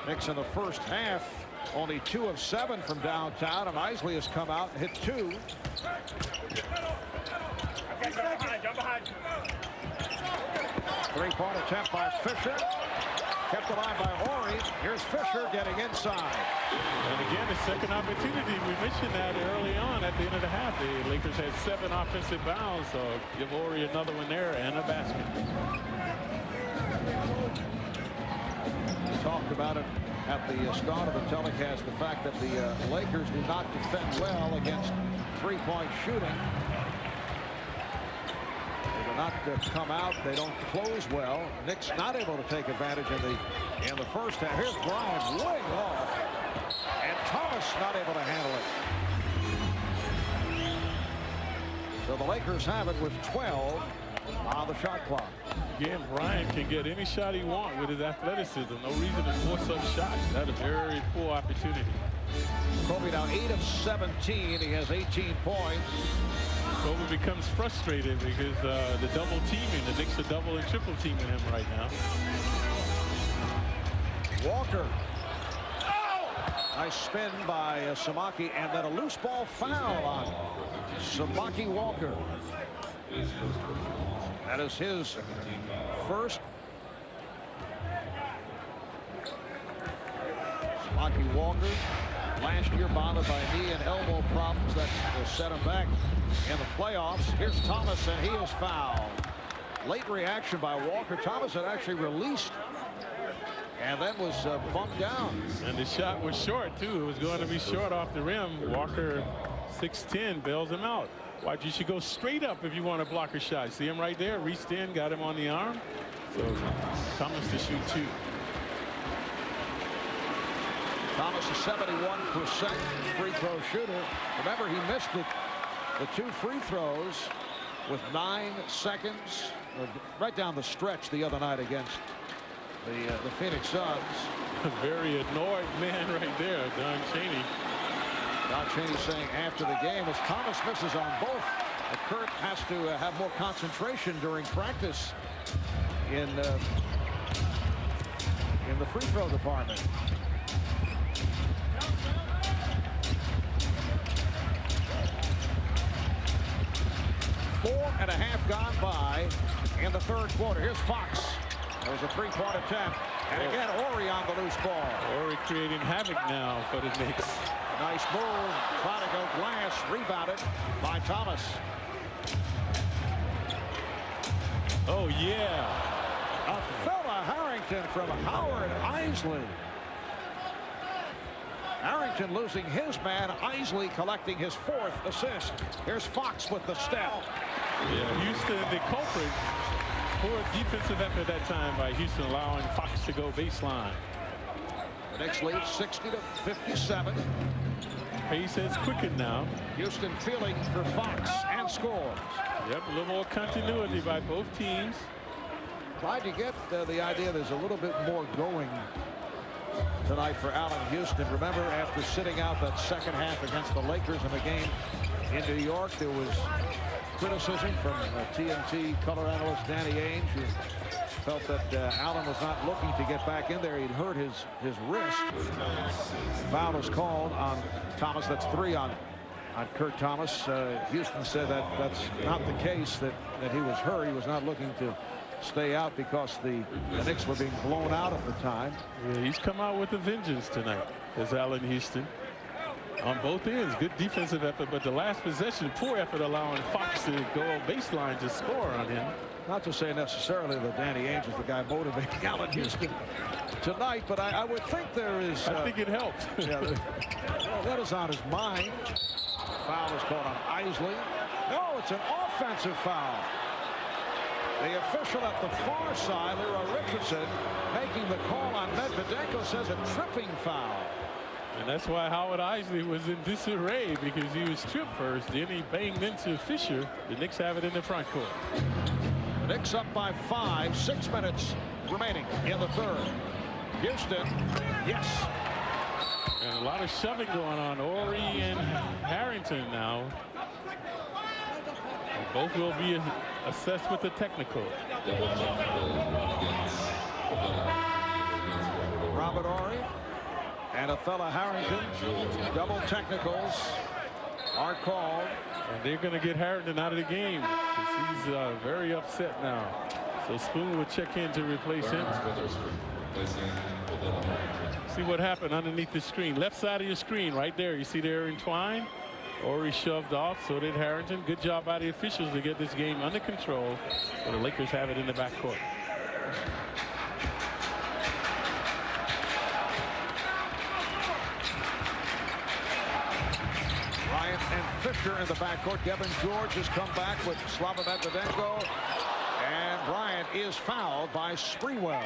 Knicks in the first half, only 2 of 7 from downtown, and Isley has come out and hit 2. Three-point attempt by Fisher. Kept alive by Horry. Here's Fisher getting inside. And again, the second opportunity. We mentioned that early on at the end of the half. The Lakers had 7 offensive bounds, so give Horry another one there and a basket. We talked about it at the start of the telecast, the fact that the Lakers do not defend well against three-point shooting. They do not come out. They don't close well. Knicks not able to take advantage in the first half. Here's Bryant way off, and Thomas not able to handle it. So the Lakers have it with 12 on the shot clock. Again, Bryant can get any shot he wants with his athleticism. No reason to force up shots. That's a very poor opportunity. Kobe now 8 of 17. He has 18 points. Kobe becomes frustrated because the double teaming, the Knicks are double and triple teaming him right now. Walker. Nice spin by Samaki, and then a loose ball foul on Samaki Walker. That is his first. Samaki Walker, last year bothered by knee and elbow problems that will set him back in the playoffs. Here's Thomas, and he is fouled. Late reaction by Walker. Thomas had actually released and then was bumped down. And the shot was short, too. It was going to be short off the rim. Walker, 6'10", bails him out. Watch, you should go straight up if you want to block a shot. See him right there, reached in, got him on the arm. So Thomas to shoot 2. Thomas, a 71% free throw shooter. Remember, he missed the 2 free throws with 9 seconds right down the stretch the other night against the Phoenix Suns. A very annoyed man right there, Don Chaney. Don Chaney saying after the game, as Thomas misses on both, Kurt has to have more concentration during practice in the free throw department. 4.5 gone by in the third quarter. Here's Fox. There's a 3-point attempt. And again, Horry on the loose ball. Horry creating havoc now for the Knicks. Nice move. Trying to go glass. Rebounded by Thomas. Oh, yeah. A fella Harrington from Howard Isley. Harrington losing his man. Isley collecting his 4th assist. Here's Fox with the step. Yeah, Houston, the culprit. Poor defensive effort that time by Houston, allowing Fox to go baseline. The Knicks lead 60-57. Pace has quickened now. Houston feeling for Fox and scores. Yep, a little more continuity by both teams. Glad you get the idea there's a little bit more going tonight for Allen Houston. Remember, after sitting out that second half against the Lakers in the game in New York, there was criticism from TNT color analyst Danny Ainge, who felt that Allen was not looking to get back in there. He'd hurt his wrist. Foul was called on Thomas. That's 3 on Kurt Thomas. Houston said that that's not the case, that he was hurt. He was not looking to stay out because the Knicks were being blown out at the time. Yeah, he's come out with a vengeance tonight, as Allen Houston. On both ends, good defensive effort, but the last possession, poor effort allowing Fox to go baseline to score on him. Not to say necessarily that Danny Ainge is the guy motivating Allen Houston tonight, but I would think there is. I think it helped. Yeah, that is on his mind. Foul is called on Isley. No, it's an offensive foul. The official at the far side, Leroy Richardson, making the call on Medvedenko, says a tripping foul. And that's why Howard Isley was in disarray, because he was tripped first. Then he banged into Fisher. The Knicks have it in the front court. The Knicks up by 5. 6 minutes remaining in the third. Houston, yes. And a lot of shoving going on. Horry and Harrington now. And both will be assessed with the technical. Robert Horry and a fella Harrington. Double technicals are called. And they're going to get Harrington out of the game, because he's very upset now. So Spoon will check in to replace him. See what happened underneath the screen. Left side of your screen right there. You see they're entwined. Horry shoved off, so did Harrington. Good job by the officials to get this game under control. So the Lakers have it in the backcourt. Bryant and Fisher in the backcourt. Devin George has come back with Slava Medvedenko. And Bryant is fouled by Sprewell.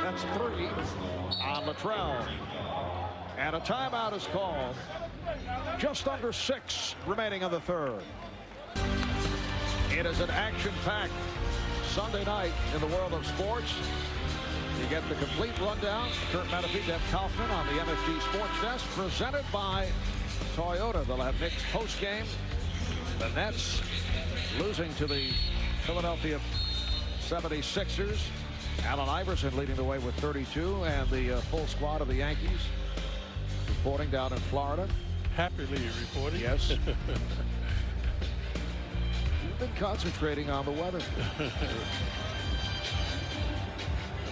That's 3 on Latrell. And a timeout is called. Just under 6 remaining in the third. It is an action-packed Sunday night in the world of sports. You get the complete rundown. Kurt Menefee, Deb Kaufman on the MSG Sports Desk, presented by Toyota. They'll have Knicks post-game. The Nets losing to the Philadelphia 76ers. Allen Iverson leading the way with 32, and the full squad of the Yankees reporting down in Florida. Happily reporting. Yes. You've been concentrating on the weather.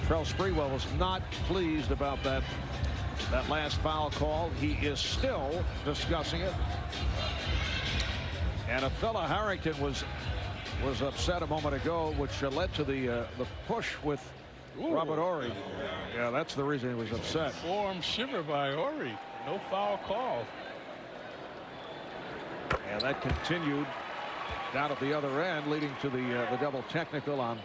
Trell Sprewell was not pleased about that last foul call. He is still discussing it. And a fella Harrington was upset a moment ago, which led to the push with Robert Horry. Yeah, that's the reason he was upset. Forearm shiver by Horry. No foul call. And that continued down at the other end, leading to the double technical on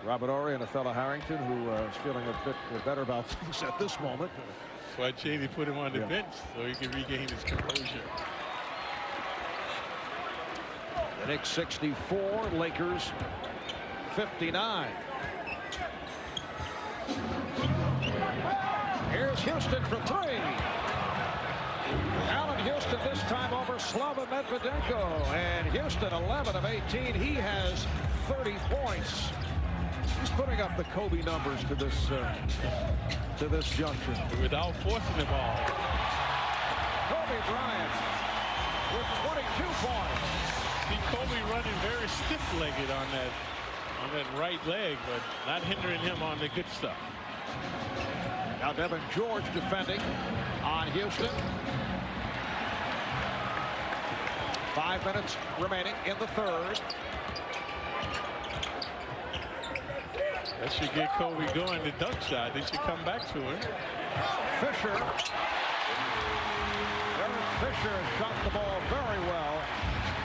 Robert Horry and Othello Harrington, who is feeling a bit better about things at this moment. That's why Cheney put him on the bench so he can regain his composure. The Knicks 64, Lakers 59. Here's Houston for three. Allen Houston this time over Slava Medvedenko, and Houston 11 of 18. He has 30 points. He's putting up the Kobe numbers to this juncture without forcing the ball. Kobe Bryant with 22 points. See Kobe running very stiff-legged on that right leg, but not hindering him on the good stuff. Now Devin George defending on Houston. 5 minutes remaining in the third. That should get Kobe going. The dunk shot. They should come back to him. Fisher. Derek Fisher has shot the ball very well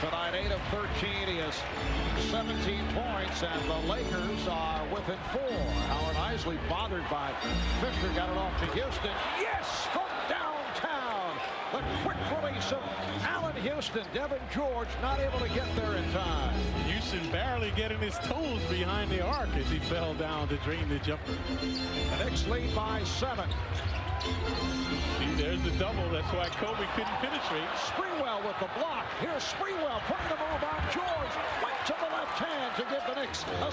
tonight. 8 of 13. He has 17 points, and the Lakers are within 4. Howard Isley bothered by Fisher. Got it off to Houston. Yes, from downtown. The quick release of Allen Houston. Devin George not able to get there in time. Houston barely getting his toes behind the arc as he fell down to drain the jumper. The Knicks lead by 7. See, there's the double. That's why Kobe couldn't penetrate. Sprewell with the block. Here's Sprewell putting the move on George. Went to the left hand to give the Knicks a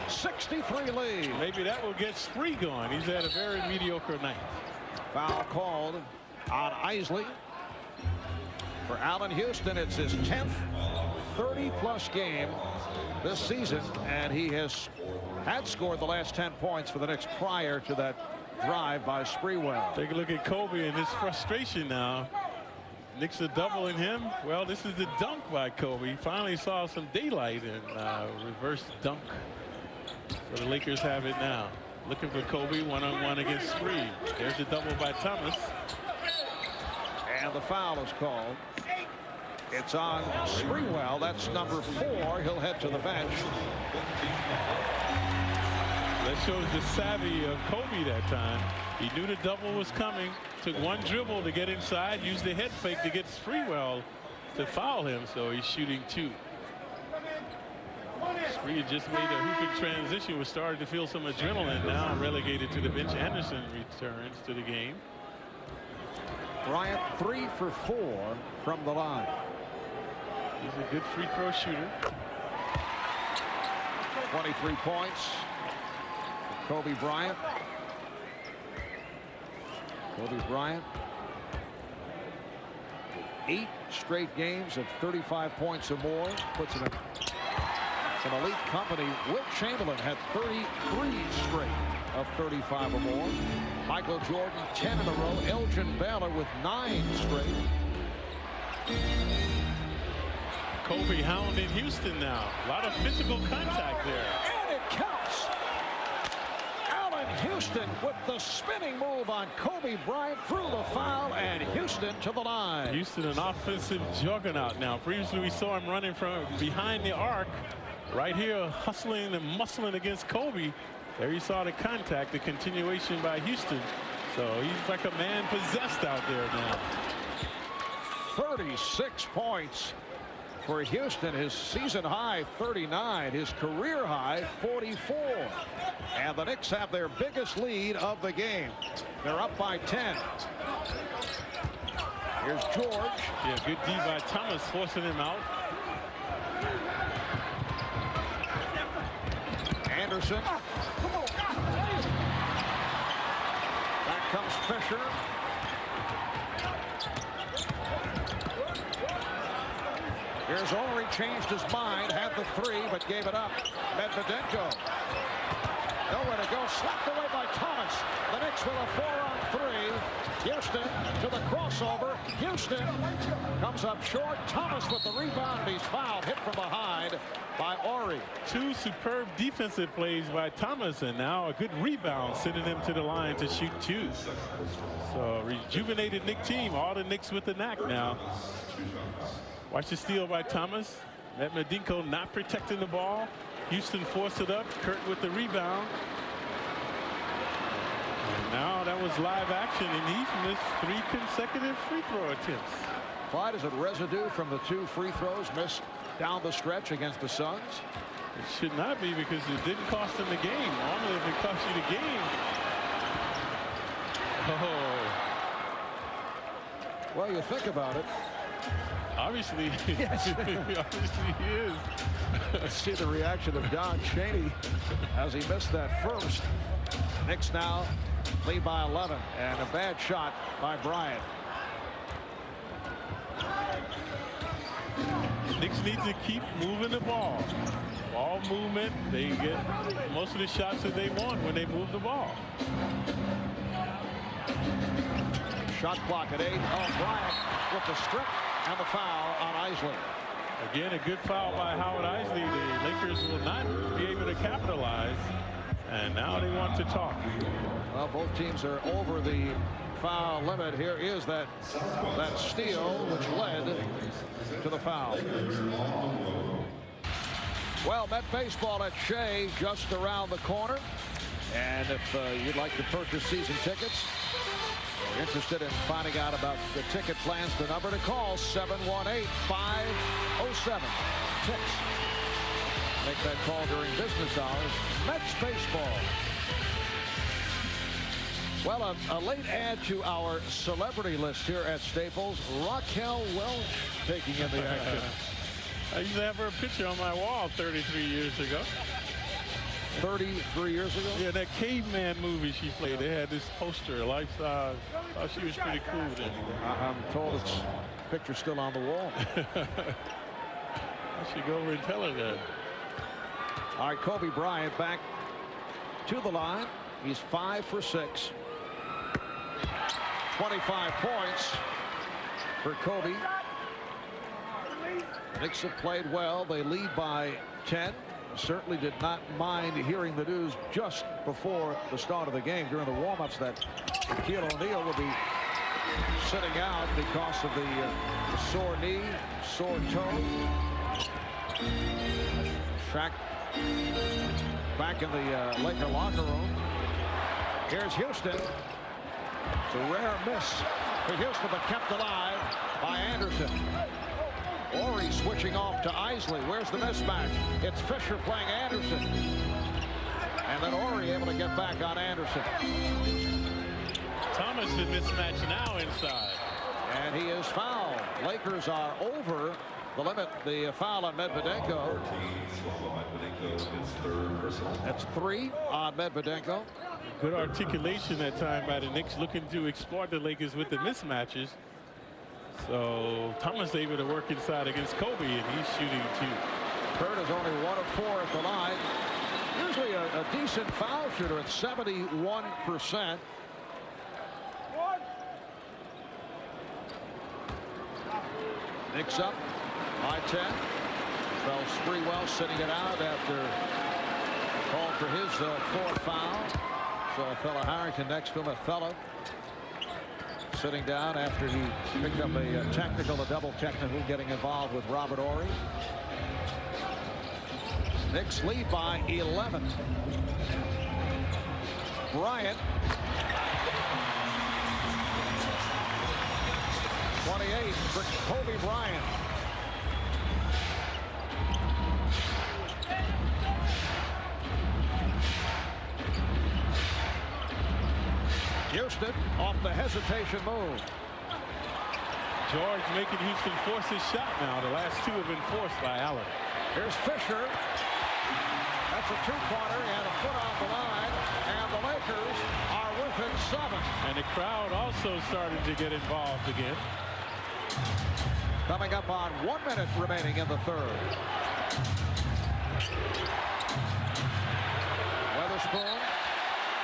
72-63 lead. Maybe that will get Spree going. He's had a very mediocre night. Foul called on Isley. For Allen Houston, it's his 10th 30-plus game this season, and he had scored the last 10 points for the Knicks prior to that drive by Sprewell. Take a look at Kobe and his frustration now. Knicks are doubling him. Well, this is the dunk by Kobe. He finally saw some daylight and reverse dunk. So the Lakers have it now. Looking for Kobe one-on-one against Spree. There's the double by Thomas. And the foul is called. It's on Sprewell. That's number 4. He'll head to the bench. That shows the savvy of Kobe that time. He knew the double was coming. Took one dribble to get inside. Used the head fake to get Sprewell to foul him. So he's shooting 2. Spree just made a hooping transition. Was starting to feel some adrenaline. Now relegated to the bench. Anderson returns to the game. Bryant 3 for 4 from the line. He's a good free throw shooter. 23 points. Kobe Bryant. Kobe Bryant. 8 straight games of 35 points or more. Puts him in some elite company. Wilt Chamberlain had 33 straight of 35 or more. Michael Jordan 10 in a row. Elgin Baylor with 9 straight. Kobe hounding Houston now. A lot of physical contact there. And it counts. Allen Houston with the spinning move on Kobe Bryant through the foul, and Houston to the line. Houston an offensive juggernaut now. Previously we saw him running from behind the arc. Right here hustling and muscling against Kobe. There you saw the contact, the continuation by Houston. So he's like a man possessed out there now. 36 points for Houston. His season high 39, his career high 44. And the Knicks have their biggest lead of the game. They're up by 10. Here's George. Yeah, good D by Thomas, forcing him out. Anderson. Back comes Fisher. Here's Horry, changed his mind, had the 3, but gave it up. Medvedenko. Nowhere to go, slapped away by Thomas. The Knicks with a 4-on-3. Houston to the crossover. Houston comes up short. Thomas with the rebound. He's fouled, hit from behind by Horry. 2 superb defensive plays by Thomas, and now a good rebound, sending them to the line to shoot 2. So rejuvenated Knick team. All the Knicks with the knack now. Watch the steal by Thomas. Medvedenko not protecting the ball. Houston forced it up. Kurt with the rebound. And now that was live action, and he's missed 3 consecutive free throw attempts. Clyde, is it residue from the 2 free throws missed down the stretch against the Suns? It should not be, because it didn't cost them the game. Normally, if it costs you the game. Oh. Well, you think about it. Obviously, yes. obviously he is. Let's see the reaction of Don Chaney as he missed that first. Knicks now lead by 11, and a bad shot by Bryant. Knicks need to keep moving the ball. Ball movement, they get most of the shots that they want when they move the ball. Shot clock at 8. Oh, Bryant with the strip and the foul on Isley. Again, a good foul by Howard Isley. The Lakers will not be able to capitalize, and now they want to talk. Well, both teams are over the foul limit. Here is that steal which led to the foul. Well, Met Baseball at Shea just around the corner. And if you'd like to purchase season tickets, or interested in finding out about the ticket plans, the number to call, 718-507-TICKS. Make that call during business hours. Mets baseball. Well, a late add to our celebrity list here at Staples, Raquel Welch taking in the action. I used to have her picture on my wall 33 years ago. 33 years ago? Yeah, that caveman movie she played, they had this poster, life-size. I thought she was pretty cool then. I'm told it's picture still on the wall. I should go over and tell her that. All right, Kobe Bryant back to the line. He's 5 for 6. 25 points for Kobe. The Knicks have played well. They lead by 10. Certainly did not mind hearing the news just before the start of the game during the warm-ups that Shaquille O'Neal would be sitting out because of the sore knee, sore toe. Shaq back in the Laker locker room. Here's Houston. It's a rare miss for Houston, but kept alive by Anderson. Horry switching off to Isley. Where's the mismatch? It's Fisher playing Anderson. And then Horry able to get back on Anderson. Thomas the mismatch now inside. And he is fouled. Lakers are over the limit. The foul on Medvedenko. That's 3 on Medvedenko. Good articulation that time by the Knicks, looking to exploit the Lakers with the mismatches. So Thomas able to work inside against Kobe, and he's shooting 2. Kurt is only 1 of 4 at the line. Usually a decent foul shooter at 71%. Knicks up by 10. Well, Sprewell sitting it out after called for his 4th foul. So a fella Harrington next to him, a fella sitting down after he picked up a technical, a double technical, getting involved with Robert Horry. Knicks lead by 11. Bryant. 28 for Kobe Bryant. Houston off the hesitation move. George making Houston force his shot now. The last 2 have been forced by Allen. Here's Fisher. That's a 2-pointer and a foot off the line. And the Lakers are within 7. And the crowd also started to get involved again. Coming up on 1 minute remaining in the 3rd. Weatherspoon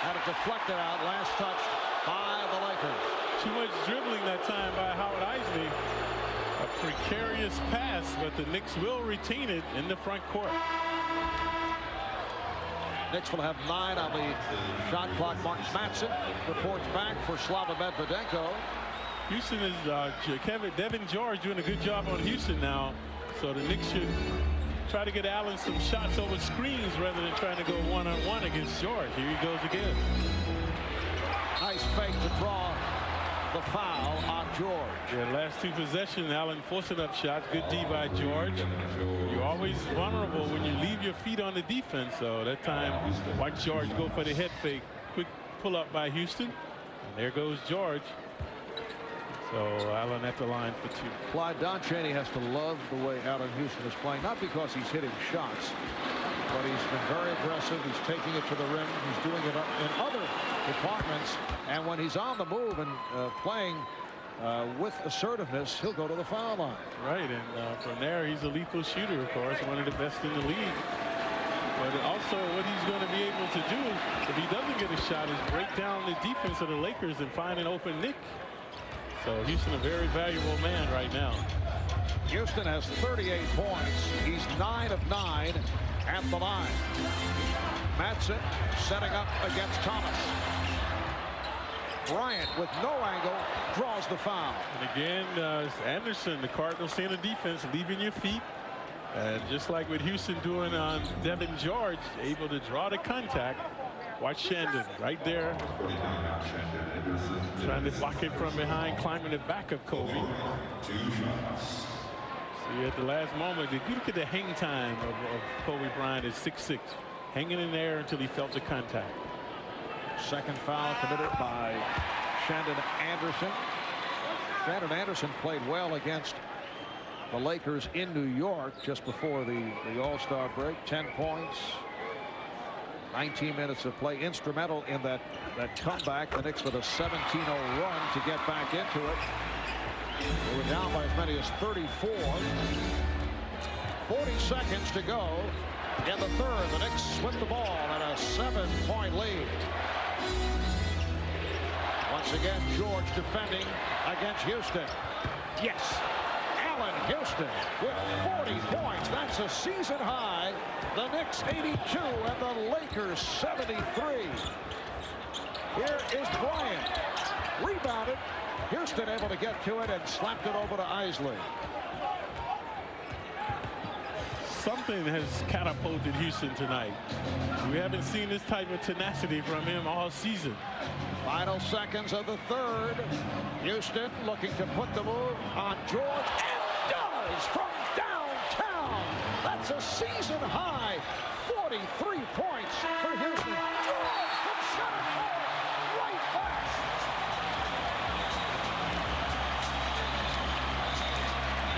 had it deflected out. Last touch by the Lakers. Too much dribbling that time by Howard Isley. A precarious pass, but the Knicks will retain it in the front court. Knicks will have 9 on the shot clock. Mark Matson reports back for Slava Medvedenko. Houston is Devin George doing a good job on Houston now. So the Knicks should try to get Allen some shots over screens rather than trying to go one-on-one against George. Here he goes again. Nice fake to draw the foul on George. Yeah, last two possessions, Allen forcing up shots. Good D by George. You're always vulnerable when you leave your feet on the defense. So that time, watch George go for the head fake. Quick pull up by Houston. And there goes George. So Allen at the line for two. Clyde Don Chaney has to love the way Allen Houston is playing, not because he's hitting shots, but he's been very aggressive. He's taking it to the rim. He's doing it in other departments. And when he's on the move and playing with assertiveness, he'll go to the foul line. Right, and from there, he's a lethal shooter, of course, one of the best in the league. But also what he's going to be able to do if he doesn't get a shot is break down the defense of the Lakers and find an open Nick. So Houston a very valuable man right now. Houston has 38 points. He's 9 of 9 at the line. Madsen setting up against Thomas. Bryant with no angle draws the foul. And again, Anderson, the Cardinals seeing the defense, leaving your feet. And just like with Houston doing on Devin George, able to draw the contact. Watch Shandon right there. Trying to block it from behind, climbing the back of Kobe. See at the last moment, if you look at the hang time of Kobe Bryant is 6'6", hanging in there until he felt the contact. Second foul committed by Shandon Anderson. Shandon Anderson played well against the Lakers in New York just before the All-Star break. 10 points. 19 minutes of play, instrumental in that comeback. The Knicks with a 17-0 run to get back into it. They were down by as many as 34. 40 seconds to go in the third. The Knicks with the ball and a 7-point lead. Once again, George defending against Houston. Yes. Allen Houston with 40 points. That's a season high. The Knicks 82 and the Lakers 73. Here is Bryant. Rebounded. Houston able to get to it and slapped it over to Isley. Something has catapulted Houston tonight. We haven't seen this type of tenacity from him all season. Final seconds of the third. Houston looking to put the move on George. And does from downtown. That's a season high. 43 points for Houston. George from center court. Right back.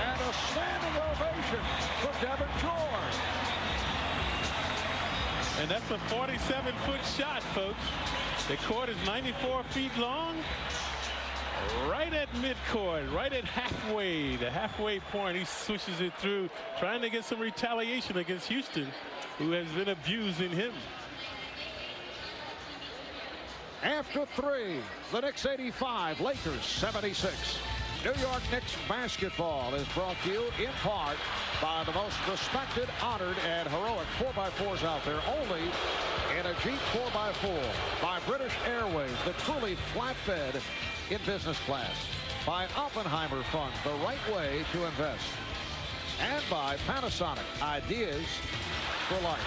And a standing ovation for Devin George. And that's a 47-foot shot, folks. The court is 94 feet long. Right at midcourt, right at halfway, the halfway point. He swishes it through, trying to get some retaliation against Houston, who has been abusing him. After three, the Knicks 85, Lakers 76. New York Knicks basketball is brought to you in part by the most respected, honored, and heroic 4x4s out there, only in a Jeep 4x4. By British Airways, the truly flatbed in business class. By Oppenheimer Funds, the right way to invest. And by Panasonic, ideas for life.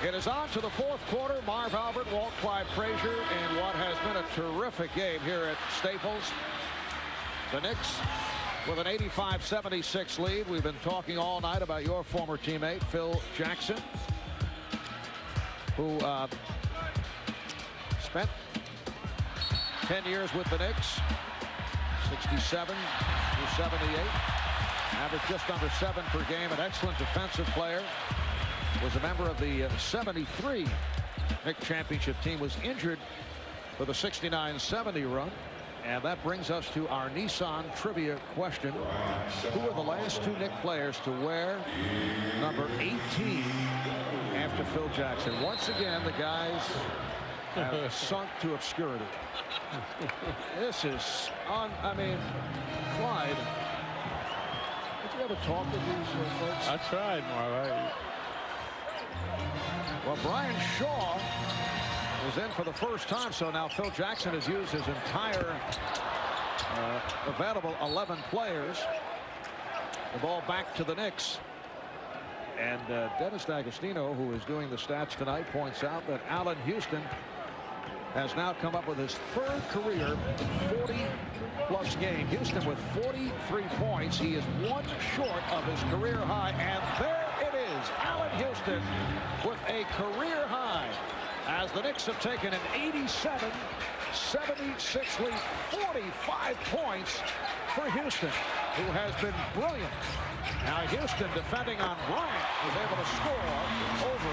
It is on to the fourth quarter. Marv Albert, Walt Clyde Frazier in what has been a terrific game here at Staples. The Knicks with an 85-76 lead. We've been talking all night about your former teammate, Phil Jackson, who spent 10 years with the Knicks, 67 through 78. Averaged just under 7 per game. An excellent defensive player. Was a member of the 73 Knicks championship team. Was injured for the 69-70 run. And that brings us to our Nissan trivia question. Who were the last two Knicks players to wear number 18 after Phil Jackson? Once again, the guys have sunk to obscurity. This is I mean, Clyde, did you ever talk with these folks? I tried, Marv. Well, Brian Shaw was in for the first time, so now Phil Jackson has used his entire available 11 players. The ball back to the Knicks. And Dennis D'Agostino, who is doing the stats tonight, points out that Allen Houston has now come up with his third career 40-plus game. Houston with 43 points. He is one short of his career high. And there it is. Allen Houston with a career high as the Knicks have taken an 87-76 lead. 45 points for Houston, who has been brilliant. Now Houston, defending on Bryant, was able to score over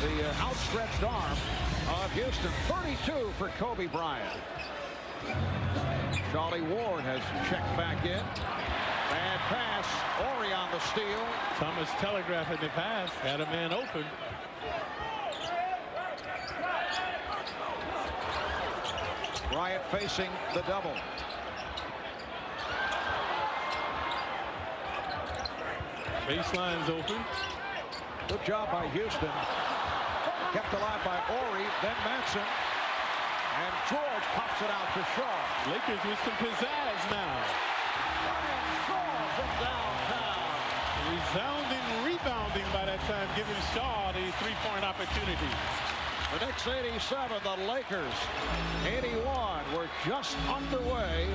the outstretched arm of Houston. 32 for Kobe Bryant. Charlie Ward has checked back in. Bad pass. Ori on the steal. Thomas telegraphing the pass. Had a man open. Bryant facing the double. Baseline's open. Good job by Houston. Kept alive by Ori, then Matson. And George pops it out to Shaw. Lakers with some pizzazz now. Brian Shaw from downtown. Resounding rebounding by that time, giving Shaw the three-point opportunity. The Knicks 87, the Lakers 81. We're just underway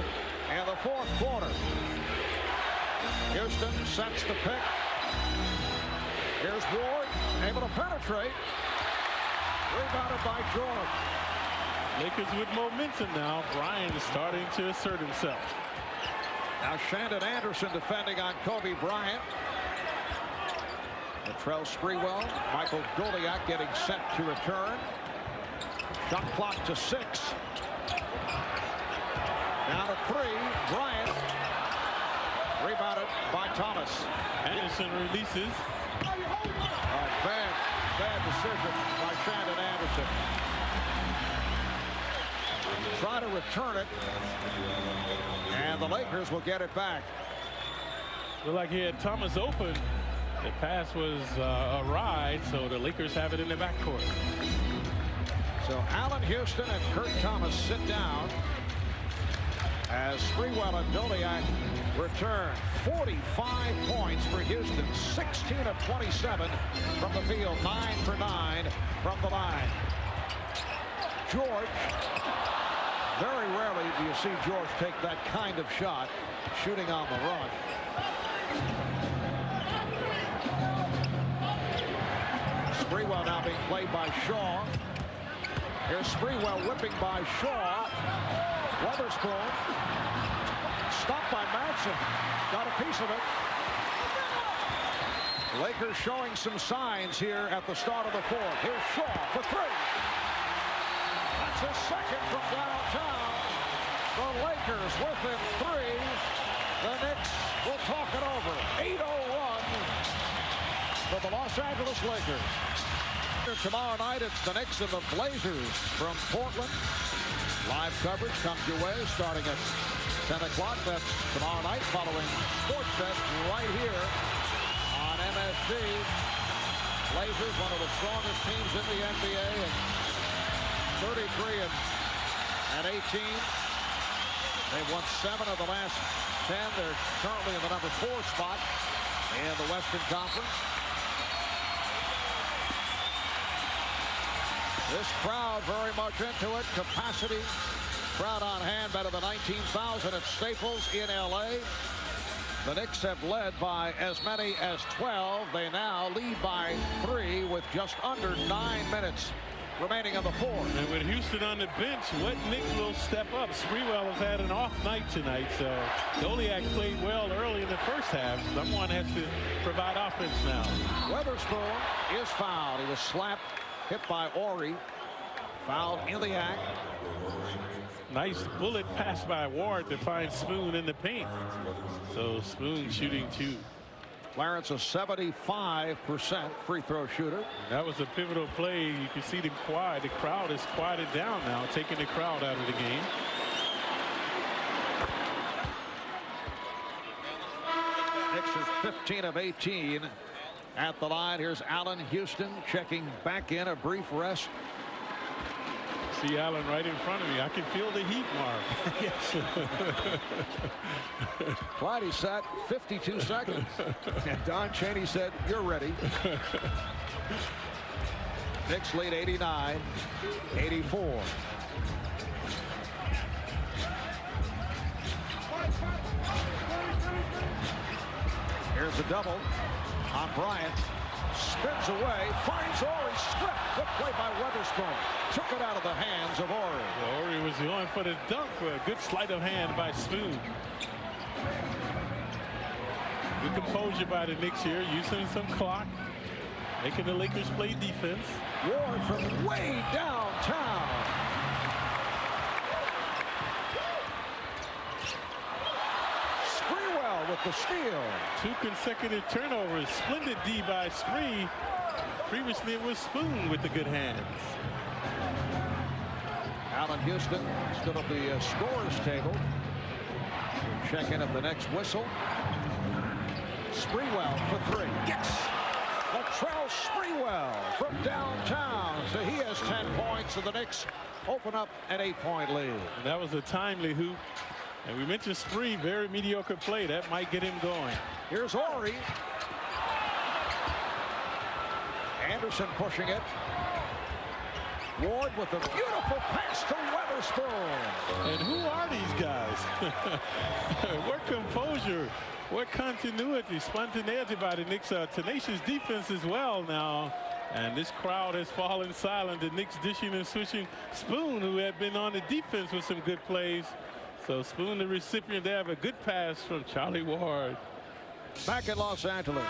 in the fourth quarter. Houston sets the pick. Here's Ward, able to penetrate. Rebounded by George. Lakers with momentum now. Bryant is starting to assert himself. Now Shandon Anderson defending on Kobe Bryant. Latrell Sprewell, Michael Goliak getting set to return. Shot clock to 6. Down to 3. Bryant. Rebounded by Thomas. Anderson releases. Bad decision by Shandon Anderson. Try to return it. And the Lakers will get it back. Looked like he had Thomas open. The pass was a ride, so the Lakers have it in the backcourt. So Allen Houston and Kurt Thomas sit down as Sprewell and Goliak return. 45 points for Houston. 16 of 27 from the field. 9 for 9 from the line. George. Very rarely do you see George take that kind of shot, shooting on the run. Sprewell now being played by Shaw. Here's Sprewell whipping by Shaw. Weatherspoon. Stopped by Matson. Got a piece of it. Lakers showing some signs here at the start of the fourth. Here's Shaw for 3. That's his second from downtown. The Lakers within 3. The Knicks will talk it over. 8:01 for the Los Angeles Lakers. Tomorrow night, it's the Knicks and the Blazers from Portland. Live coverage comes your way starting at 10 o'clock. That's tomorrow night following Sportsnet right here on MSG. Blazers, one of the strongest teams in the NBA, and 33 and 18. They've won 7 of the last 10. They're currently in the number 4 spot in the Western Conference. This crowd very much into it. Capacity, crowd on hand, better than 19,000 at Staples in L.A. The Knicks have led by as many as 12. They now lead by 3 with just under 9 minutes remaining in the fourth. And with Houston on the bench, what Knicks will step up? Sprewell has had an off night tonight, so Goliak played well early in the first half. Someone has to provide offense now. Weatherspoon is fouled. He was slapped, hit by Ori. Fouled in the act. Nice bullet pass by Ward to find Spoon in the paint. So Spoon shooting 2. Clarence, a 75% free throw shooter. That was a pivotal play. You can see them quiet. The crowd is quieted down now, taking the crowd out of the game. Knicks are 15 of 18 at the line. Here's Allen Houston checking back in. A brief rest see Allen right in front of me. I can feel the heat, Mark. Yes. Clyde sat 52 seconds. And Don Chaney said, "You're ready." Knicks lead 89-84. Here's a double on Bryant. Spins away, finds Ori, stripped. Good play by Weatherspoon. Took it out of the hands of Ori. Well, Ori was going for the dunk. A good sleight of hand by Spoon. Good composure by the Knicks here, using some clock, making the Lakers play defense. Ward from way downtown. Sprewell with the steal. 2 consecutive turnovers. Splendid D by Spree. Previously it was Spoon with the good hands. Allen Houston stood at the scorer's table. Check in at the next whistle. Sprewell for 3. Yes! Latrell Sprewell from downtown. So he has 10 points, and the Knicks open up an 8-point lead. And that was a timely hoop. And we mentioned Spree, very mediocre play. That might get him going. Here's Ori. Anderson pushing it. Ward with a beautiful pass to Weatherspoon. And who are these guys? What composure, what continuity, spontaneity by the Knicks. Tenacious defense as well now. And this crowd has fallen silent. The Knicks dishing and switching. Spoon, who had been on the defense with some good plays. So Spoon, the recipient, they have a good pass from Charlie Ward. Back in Los Angeles,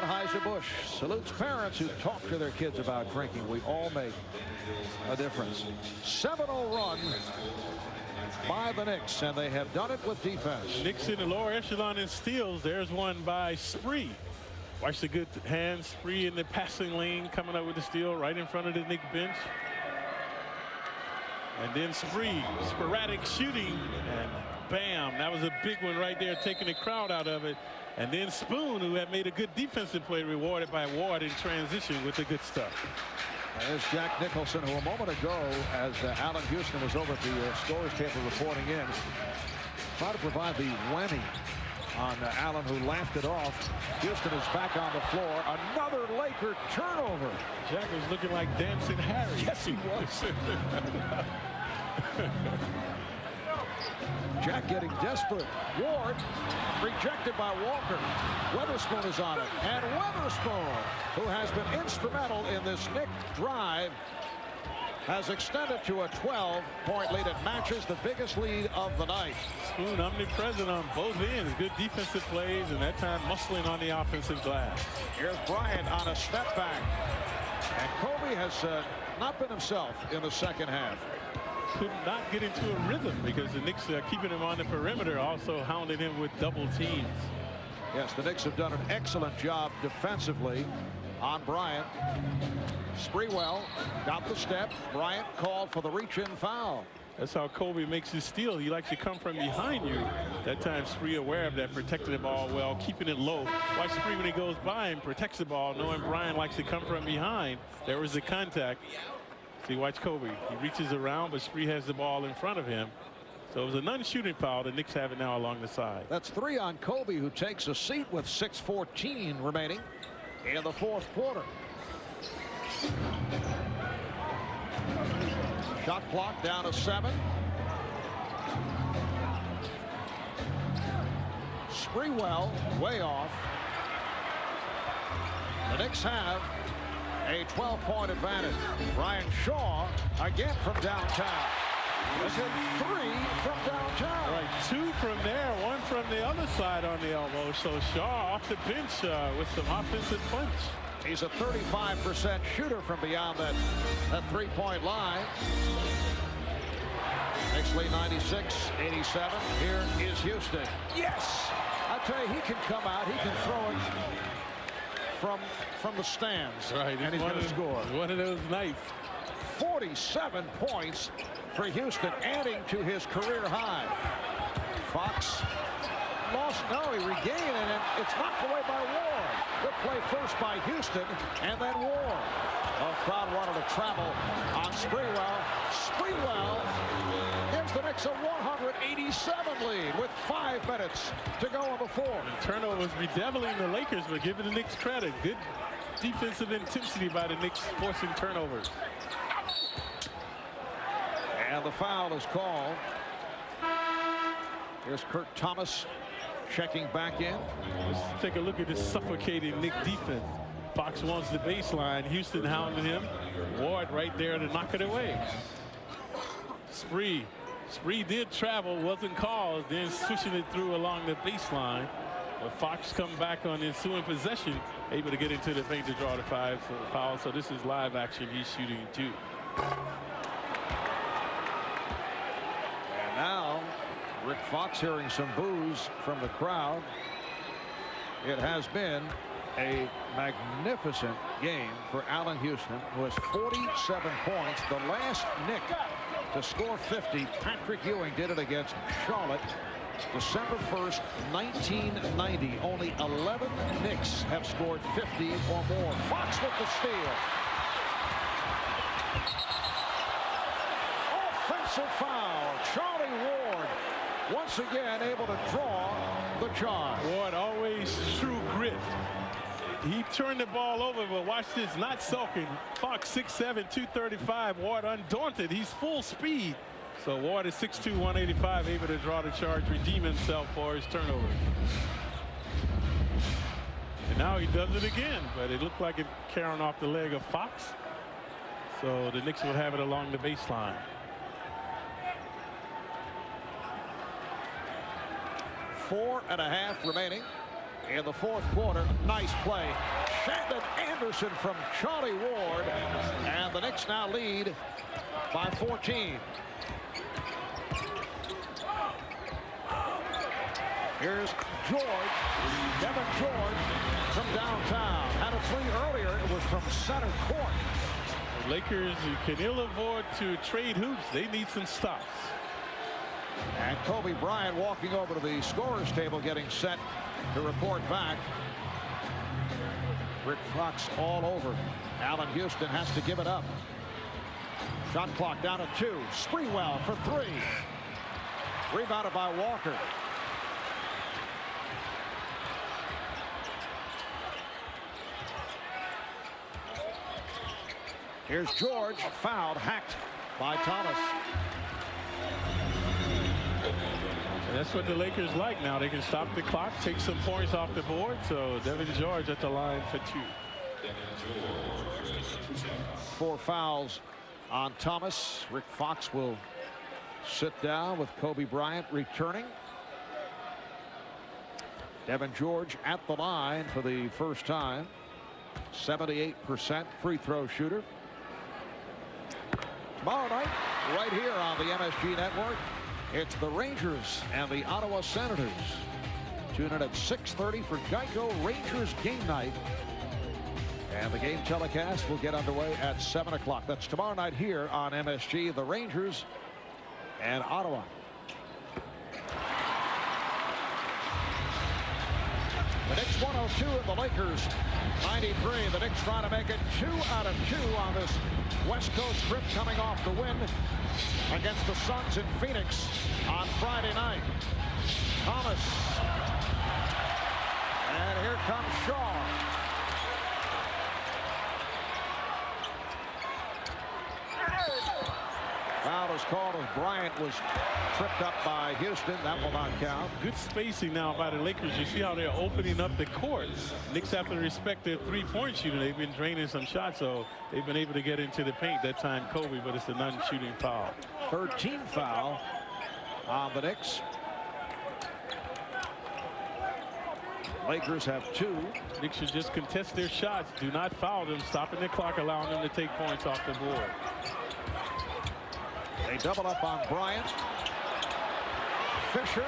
Anheuser-Busch salutes parents who talk to their kids about drinking. We all make a difference. 7-0 run by the Knicks, and they have done it with defense. Knicks in the lower echelon in steals. There's one by Spree. Watch the good hands. Spree in the passing lane, coming up with the steal right in front of the Knicks bench. And then Spree, sporadic shooting, and bam, that was a big one right there, taking the crowd out of it. And then Spoon, who had made a good defensive play, rewarded by Ward in transition with the good stuff. There's Jack Nicholson, who a moment ago, as Allen Houston was over at the scorer's table reporting in, tried to provide the whammy on Allen, who laughed it off. Houston is back on the floor. Another Laker turnover. Jack was looking like Dancing Harry. Yes, he was. Jack getting desperate. Ward rejected by Walker. Weatherspoon is on it. And Weatherspoon, who has been instrumental in this Knick drive, has extended to a 12-point lead. It matches the biggest lead of the night. Spoon omnipresent on both ends. Good defensive plays, and that time muscling on the offensive glass. Here's Bryant on a step back. And Kobe has not been himself in the second half. Could not get into a rhythm because the Knicks are keeping him on the perimeter, also hounding him with double teams. Yes, the Knicks have done an excellent job defensively on Bryant. Sprewell got the step. Bryant called for the reach-in foul. That's how Kobe makes his steal. He likes to come from behind you. That time Spree aware of that, protected the ball well, keeping it low. Watch Spree when he goes by him, protects the ball, knowing Bryant likes to come from behind. There was the contact. See, watch Kobe. He reaches around, but Spree has the ball in front of him. So it was a non-shooting foul. The Knicks have it now along the side. That's 3 on Kobe, who takes a seat with 6:14 remaining in the fourth quarter. Shot clock down to 7. Sprewell way off. The Knicks have a 12-point advantage. Brian Shaw again from downtown. That's hit 3 from downtown. Right, 2 from there, 1 from the other side on the elbow. So Shaw off the bench with some offensive punch. He's a 35% shooter from beyond that 3-point line. Knicks lead 96-87. Here is Houston. Yes! I tell you, he can come out. He can throw it from the stands. Right, and he's going to score. One of those nights. 47 points for Houston, adding to his career high. Fox lost. No, he regained it, and it's knocked away by Ward. Good play first by Houston, and then Ward. The crowd wanted to travel on Sprewell. Sprewell gives the Knicks a 187 lead with 5 minutes to go in the fourth. Turnovers bedeviling the Lakers, but giving the Knicks credit. Good defensive intensity by the Knicks, forcing turnovers. And the foul is called. Here's Kurt Thomas checking back in. Let's take a look at this suffocating Knick defense. Fox wants the baseline. Houston hounded him. Ward right there to knock it away. Spree did travel, wasn't called, then switching it through along the baseline. But Fox come back on the ensuing possession, able to get into the paint to draw the foul. So this is live action. He's shooting 2. And now Rick Fox hearing some boos from the crowd. It has been a magnificent game for Allen Houston, who has 47 points. The last Knick to score 50, Patrick Ewing, did it against Charlotte December 1st, 1990. Only 11 Knicks have scored 50 or more. Fox with the steal. Offensive foul. Charlie Ward once again able to draw the charge. Ward always true grit. He turned the ball over, but watch this, not sulking. Fox 6'7", 235. Ward undaunted. He's full speed. So Ward is 6'2", 185, able to draw the charge, redeem himself for his turnover. And now he does it again, but it looked like it carrying off the leg of Fox. So the Knicks will have it along the baseline. Four and a half remaining in the fourth quarter. Nice play. Shandon Anderson from Charlie Ward. And the Knicks now lead by 14. Here's George. Devin George from downtown. Had a 3 earlier. It was from center court. The Lakers can ill afford to trade hoops. They need some stops. And Kobe Bryant walking over to the scorer's table, getting set to report back. Rick Fox all over. Allen Houston has to give it up. Shot clock down to 2. Sprewell for 3. Rebounded by Walker. Here's George, fouled, hacked by Thomas. And that's what the Lakers like now. They can stop the clock, take some points off the board. So Devin George at the line for 2. 4 fouls on Thomas. Rick Fox will sit down with Kobe Bryant returning. Devin George at the line for the first time. 78% free throw shooter. Tomorrow night, right here on the MSG Network, it's the Rangers and the Ottawa Senators. Tune in at 6:30 for Geico Rangers game night. And the game telecast will get underway at 7 o'clock. That's tomorrow night here on MSG, the Rangers and Ottawa. The Knicks 102 and the Lakers 93. The Knicks trying to make it 2 out of 2 on this West Coast trip, coming off the win against the Suns in Phoenix on Friday night. Thomas. And here comes Shaw. Foul is called as Bryant was tripped up by Houston. That will not count. Good spacing now by the Lakers. You see how they're opening up the court. Knicks have to respect their three-point shooting. They've been draining some shots, so they've been able to get into the paint. That time Kobe, but it's a non-shooting foul. 13th foul on the Knicks. Lakers have 2. Knicks should just contest their shots. Do not foul them, stopping the clock, allowing them to take points off the board. They double up on Bryant. Fisher.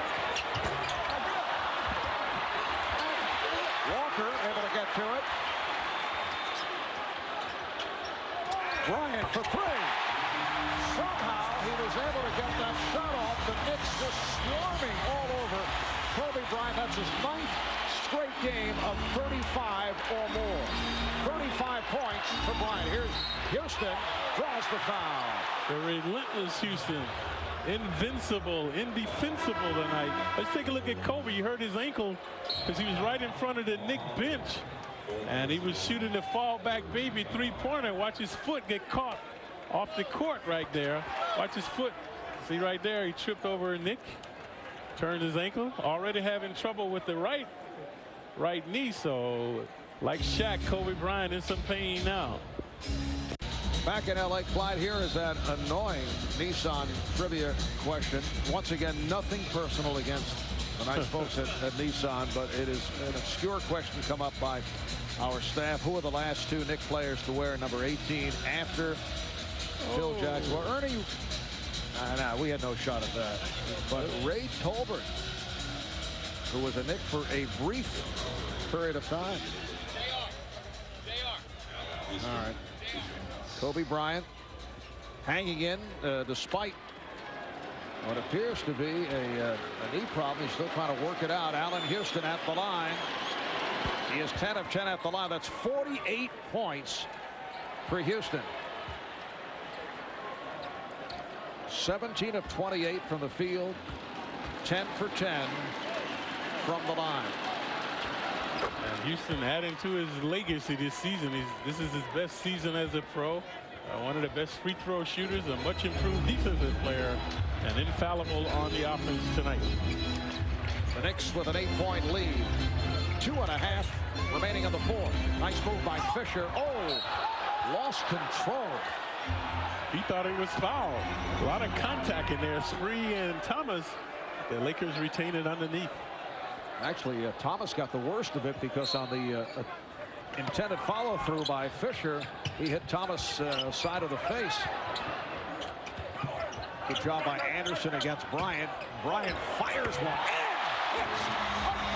Walker able to get to it. Bryant for 3. Somehow he was able to get that shot off. The Knicks just swarming all over Kobe Bryant. That's his 9th straight game of 35 or more. 35 points for Bryant. Here's Houston, draws the foul. The relentless Houston. Invincible, indefensible tonight. Let's take a look at Kobe. You heard his ankle because he was right in front of the Knicks bench. And he was shooting the fallback baby three-pointer. Watch his foot get caught off the court right there. Watch his foot. See right there, he tripped over Nick. Turned his ankle. Already having trouble with the right knee. So, like Shaq, Kobe Bryant in some pain now. Back in L.A., Clyde, here is that annoying Nissan trivia question. Once again, nothing personal against the nice folks at Nissan, but it is an obscure question come up by our staff. Who are the last 2 Knicks players to wear number 18 after Phil Jackson? Well, Ernie, no, we had no shot at that. But Ray Tolbert, who was a Knick for a brief period of time. All right. Kobe Bryant hanging in despite what appears to be a knee problem. He's still trying to work it out. Allen Houston at the line. He is 10 of 10 at the line. That's 48 points for Houston. 17 of 28 from the field. 10 for 10 from the line. And Houston adding to his legacy this season. This is his best season as a pro. One of the best free throw shooters, a much improved defensive player, and infallible on the offense tonight. The Knicks with an 8-point lead. 2.5 remaining in the 4th. Nice move by Fisher. Oh, lost control. He thought it was foul. A lot of contact in there. Spree and Thomas. The Lakers retain it underneath. Actually, Thomas got the worst of it because on the intended follow-through by Fisher, he hit Thomas side of the face. Good job by Anderson against Bryant. Bryant fires one. And it's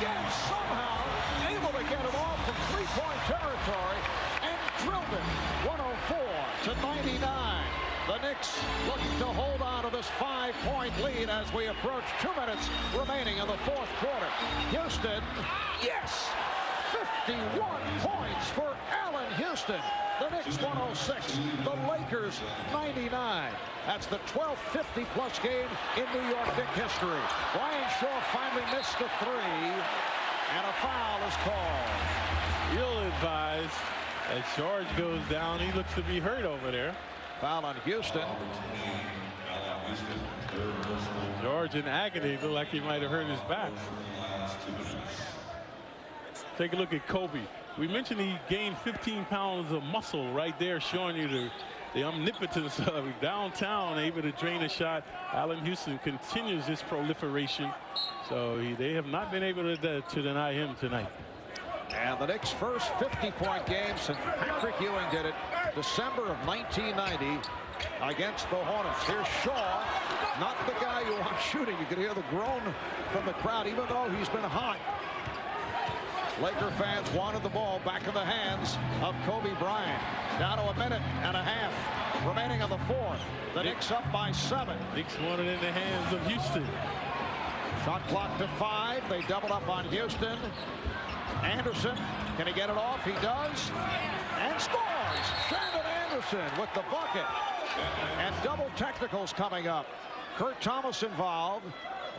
again somehow able to get it off from three-point territory and drilled it. 104 to 99. The Knicks looking to hold on to this 5-point lead as we approach 2 minutes remaining in the 4th quarter. Houston, yes! 51 points for Allen Houston. The Knicks 106, the Lakers 99. That's the 12th 50-plus game in New York Knicks history. Brian Shaw finally missed the 3, and a foul is called. Ill-advised as George goes down. He looks to be hurt over there. Foul on Houston. George in agony, looked like he might have hurt his back. Take a look at Kobe. We mentioned he gained 15 pounds of muscle right there, showing you the omnipotence of downtown, able to drain a shot. Allen Houston continues his proliferation, so they have not been able to deny him tonight. And the Knicks' first 50-point game since Patrick Ewing did it December of 1990 against the Hornets. Here's Shaw, not the guy you want shooting. You can hear the groan from the crowd, even though he's been hot. Laker fans wanted the ball back in the hands of Kobe Bryant. Down to 1.5 minutes remaining in the 4th. The Knicks up by 7. Knicks wanted in the hands of Houston. Shot clock to 5. They doubled up on Houston. Anderson, can he get it off? He does. And scores! Shandon Anderson with the bucket. And double technicals coming up. Kurt Thomas involved.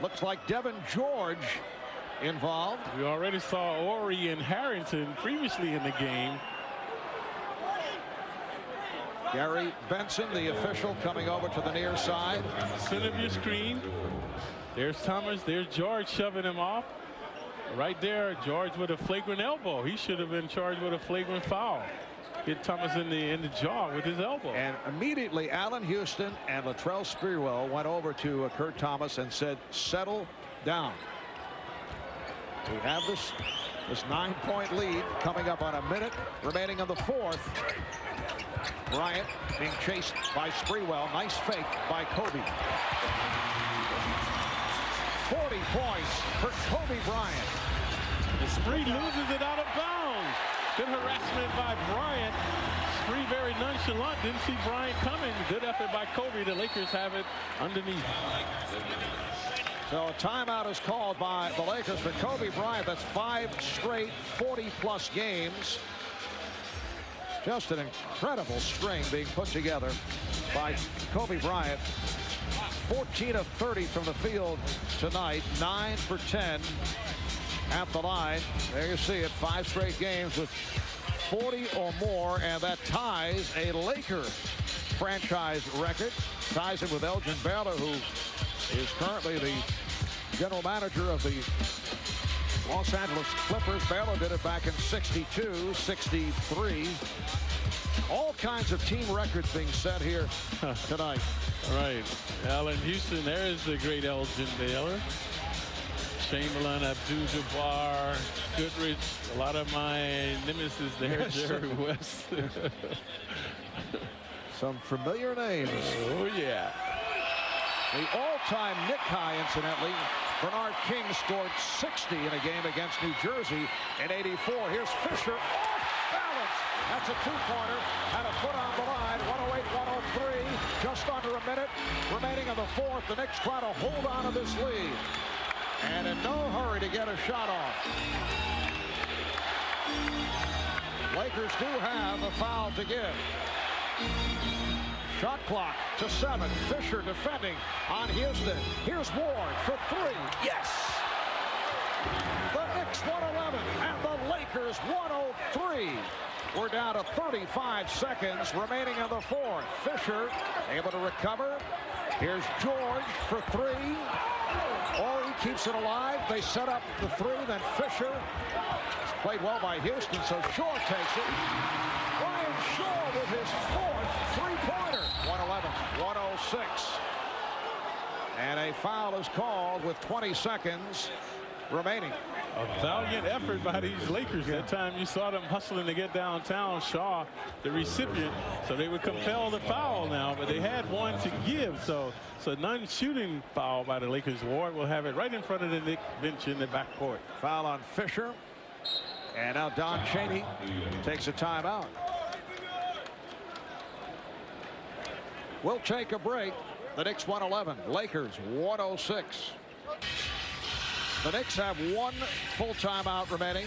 Looks like Devin George involved. We already saw Ori and Harrington previously in the game. Gary Benson, the official, coming over to the near side. Center of your screen. There's Thomas. There's George shoving him off. Right there, George with a flagrant elbow. He should have been charged with a flagrant foul. Hit Thomas in the jaw with his elbow. And immediately, Allen Houston and Latrell Sprewell went over to Kurt Thomas and said, settle down. We have this 9-point lead coming up on 1 minute remaining in the 4th. Bryant being chased by Sprewell. Nice fake by Kobe. 40 points for Kobe Bryant. The Spree loses it out of bounds. Good harassment by Bryant. Spree very nonchalant. Didn't see Bryant coming. Good effort by Kobe. The Lakers have it underneath. So a timeout is called by the Lakers for Kobe Bryant. That's 5 straight 40-plus games. Just an incredible string being put together by Kobe Bryant. 14 of 30 from the field tonight. 9 for 10 at the line. There you see it. 5 straight games with 40 or more, and that ties a Laker franchise record. Ties it with Elgin Baylor, who is currently the general manager of the Los Angeles Clippers. Baylor did it back in 62, 63. All kinds of team records being set here tonight. Right. Allen Houston, there's the great Elgin Baylor. Chamberlain, Abdul-Jabbar, Goodrich, a lot of my nemesis there, yes, Jerry West. Some familiar names. Oh, yeah. The all-time Knick high, incidentally. Bernard King scored 60 in a game against New Jersey in '84. Here's Fisher off balance. That's a two-pointer. Had a foot on the line. 108-103. Just under a minute remaining in the fourth. The Knicks try to hold on to this lead. And in no hurry to get a shot off. Lakers do have a foul to give. Shot clock to 7. Fisher defending on Houston. Here's Ward for 3. Yes! The Knicks 111 and the Lakers 103. We're down to 35 seconds remaining in the fourth. Fisher able to recover. Here's George for 3. Horry keeps it alive. They set up the 3. Then Fisher. It's played well by Houston, so Shaw takes it. Brian Shaw with his 4th three-pointer. 111-106. And a foul is called with 20 seconds remaining. A valiant effort by these Lakers. That time you saw them hustling to get downtown. Shaw, the recipient, so they would compel the foul now, but they had one to give. So non-shooting foul by the Lakers. Ward will have it right in front of the Knicks bench in the backcourt. Foul on Fisher. And now Don Chaney takes a timeout. We'll take a break. The Knicks 111, Lakers 106. The Knicks have 1 full timeout remaining.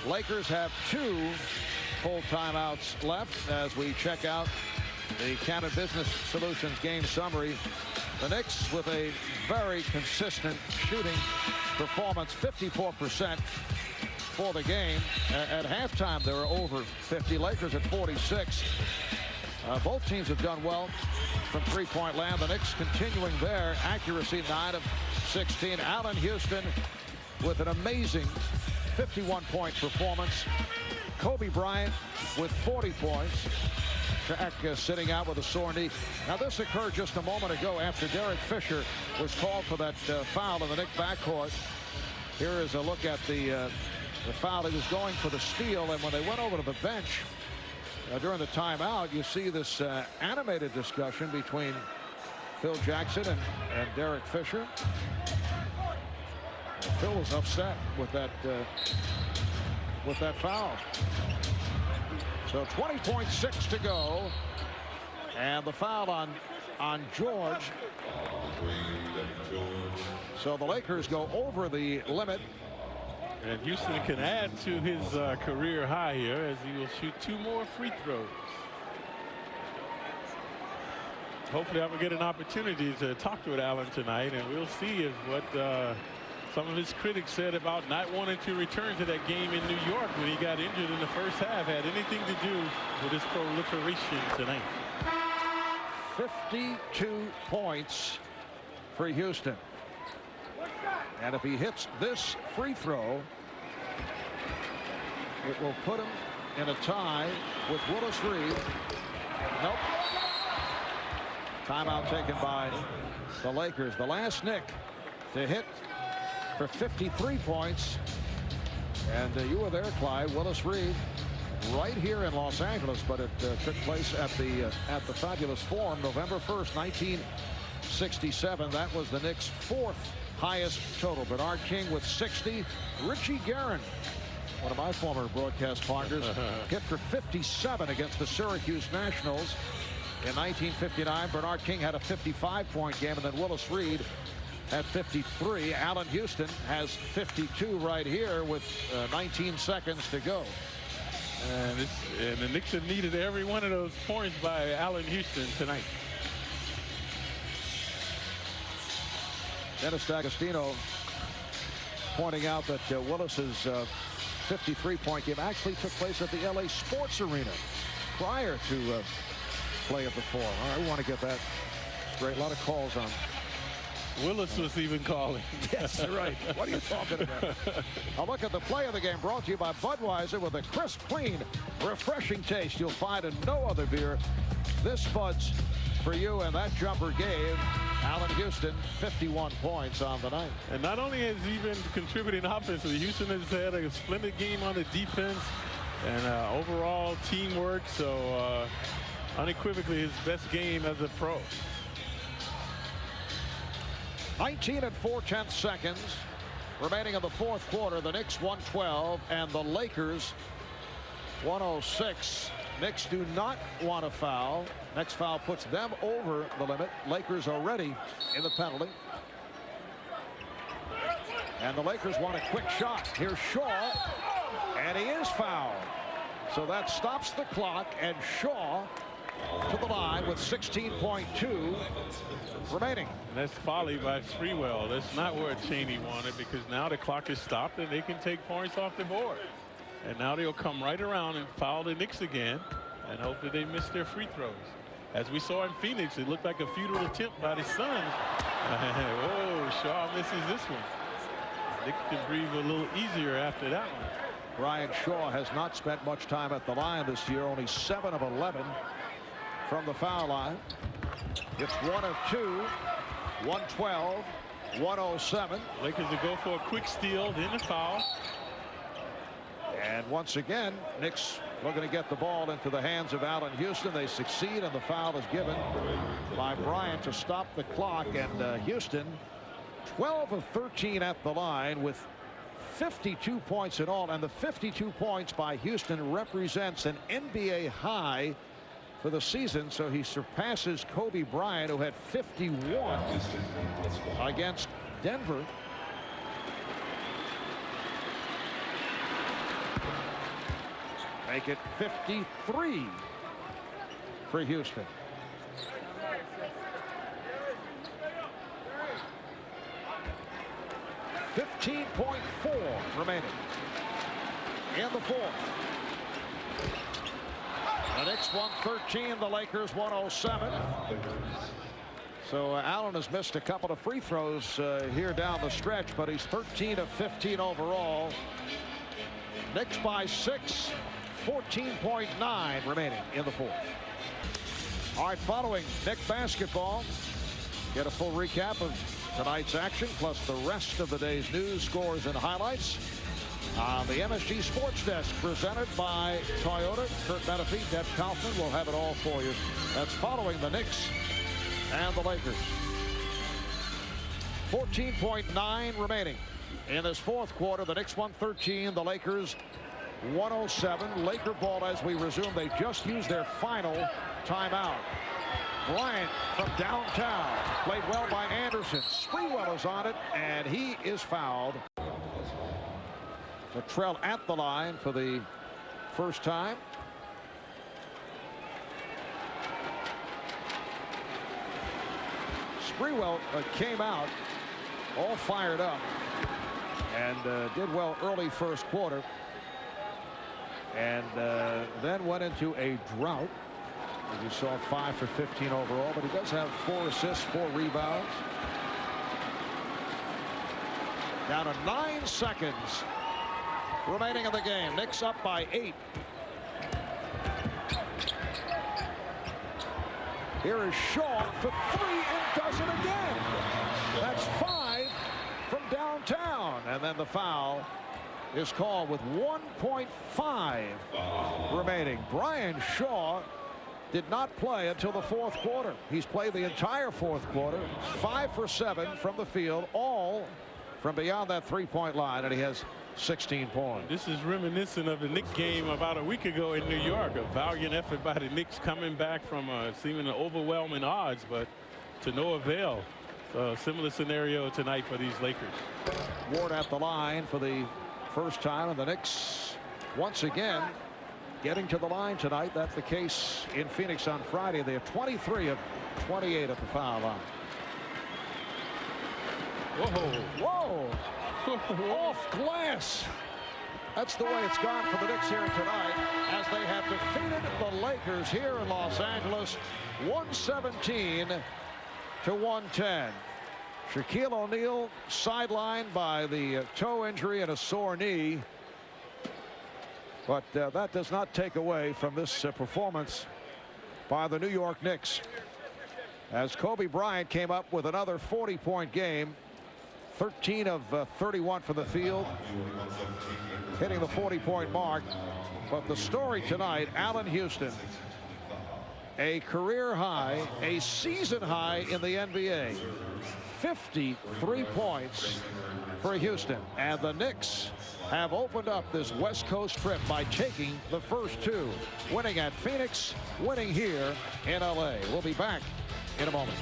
Lakers have 2 full timeouts left as we check out the Cannon Business Solutions game summary. The Knicks with a very consistent shooting performance, 54% for the game. At halftime, they were over 50. Lakers at 46. Both teams have done well from three-point land. The Knicks continuing their accuracy, 9 of 16. Allen Houston with an amazing 51-point performance. Kobe Bryant with 40 points. Shaq sitting out with a sore knee. Now this occurred just a moment ago after Derek Fisher was called for that foul in the Knicks backcourt. Here is a look at the foul. He was going for the steal, and when they went over to the bench during the timeout, you see this animated discussion between Phil Jackson and Derek Fisher. Phil was upset with that foul. So 20.6 to go, and the foul on George. So the Lakers go over the limit. And Houston can add to his career high here as he will shoot 2 more free throws. Hopefully I will get an opportunity to talk with Allen tonight, and we'll see if what some of his critics said about not wanting to return to that game in New York when he got injured in the first half had anything to do with his proliferation tonight. 52 points for Houston. And if he hits this free throw, it will put him in a tie with Willis Reed. Nope. Timeout taken by the Lakers. The last Knick to hit for 53 points. And you were there, Clyde. Willis Reed, right here in Los Angeles, but it took place at the Fabulous Forum, November 1st, 1967. That was the Knicks' 4th highest total. Bernard King with 60. Richie Guerin, one of my former broadcast partners, hit for 57 against the Syracuse Nationals in 1959. Bernard King had a 55-point game, and then Willis Reed at 53. Allen Houston has 52 right here with 19 seconds to go. And the Knicks have needed every one of those points by Allen Houston tonight. Dennis D'Agostino pointing out that Willis's 53-point game actually took place at the LA Sports Arena prior to play of the Four. All right, we want to get that straight. A lot of calls on. Willis was even calling. Yes, right. What are you talking about? A look at the play of the game brought to you by Budweiser with a crisp, clean, refreshing taste you'll find in no other beer. This Bud's for you, and that jumper gave Allen Houston 51 points on the night. And not only has he been contributing offensively, Houston has had a splendid game on the defense and overall teamwork. So unequivocally his best game as a pro. 19 and 4/10 seconds remaining in the fourth quarter. The Knicks 112 and the Lakers 106. Knicks do not want to foul. Next foul puts them over the limit. Lakers already in the penalty. And the Lakers want a quick shot. Here's Shaw, and he is fouled. So that stops the clock, and Shaw to the line with 16.2 remaining. And that's folly by Sprewell. That's not what Chaney wanted, because now the clock is stopped and they can take points off the board. And now they'll come right around and foul the Knicks again and hope that they miss their free throws. As we saw in Phoenix, it looked like a futile attempt by the Suns. Oh, Shaw misses this one. Knicks can breathe a little easier after that one. Brian Shaw has not spent much time at the line this year, only 7 of 11 from the foul line. It's 1 of 2, 112, 107. Lakers to go for a quick steal, then the foul. And once again, Knicks looking to get the ball into the hands of Allen Houston. They succeed, and the foul is given by Bryant to stop the clock. And Houston 12 of 13 at the line with 52 points in all. And the 52 points by Houston represents an NBA high for the season. So he surpasses Kobe Bryant, who had 51 against Denver. Make it 53 for Houston. .4 remaining in the fourth. The Knicks 113, the Lakers 107. So Allen has missed a couple of free throws here down the stretch, but he's 13 of 15 overall. Knicks by 6. 14.9 remaining in the fourth. All right, following Knick basketball, get a full recap of tonight's action, plus the rest of the day's news, scores, and highlights on the MSG Sports Desk, presented by Toyota. Kurt Menefee, Deb Kaufman will have it all for you. That's following the Knicks and the Lakers. 14.9 remaining in this fourth quarter. The Knicks 113, the Lakers 107. Laker ball as we resume. They just used their final timeout. Bryant from downtown, played well by Anderson. Sprewell is on it, and he is fouled. Latrell at the line for the first time. Sprewell came out all fired up and did well early first quarter. And then went into a drought. As you saw, 5 for 15 overall, but he does have 4 assists, 4 rebounds. Down to 9 seconds remaining in the game. Knicks up by 8. Here is Shaw for 3 and does it again. That's 5 from downtown. And then the foul is called with 1.5 remaining. Brian Shaw did not play until the fourth quarter. He's played the entire fourth quarter. 5 for 7 from the field, all from beyond that three-point line, and he has 16 points. This is reminiscent of the Knicks game about a week ago in New York. A valiant effort by the Knicks coming back from seeming overwhelming odds, but to no avail. Similar scenario tonight for these Lakers. Ward at the line for the first time, and the Knicks once again getting to the line tonight. That's the case in Phoenix on Friday. They are 23 of 28 at the foul line. Whoa! Off glass. That's the way it's gone for the Knicks here tonight, as they have defeated the Lakers here in Los Angeles, 117 to 110. Shaquille O'Neal sidelined by the toe injury and a sore knee. But that does not take away from this performance by the New York Knicks, as Kobe Bryant came up with another 40-point game. 13 of 31 from the field, hitting the 40-point mark. But the story tonight, Allen Houston, a career high, a season high in the NBA. 53 points for Houston. And the Knicks have opened up this West Coast trip by taking the first two, winning at Phoenix, winning here in LA. We'll be back in a moment.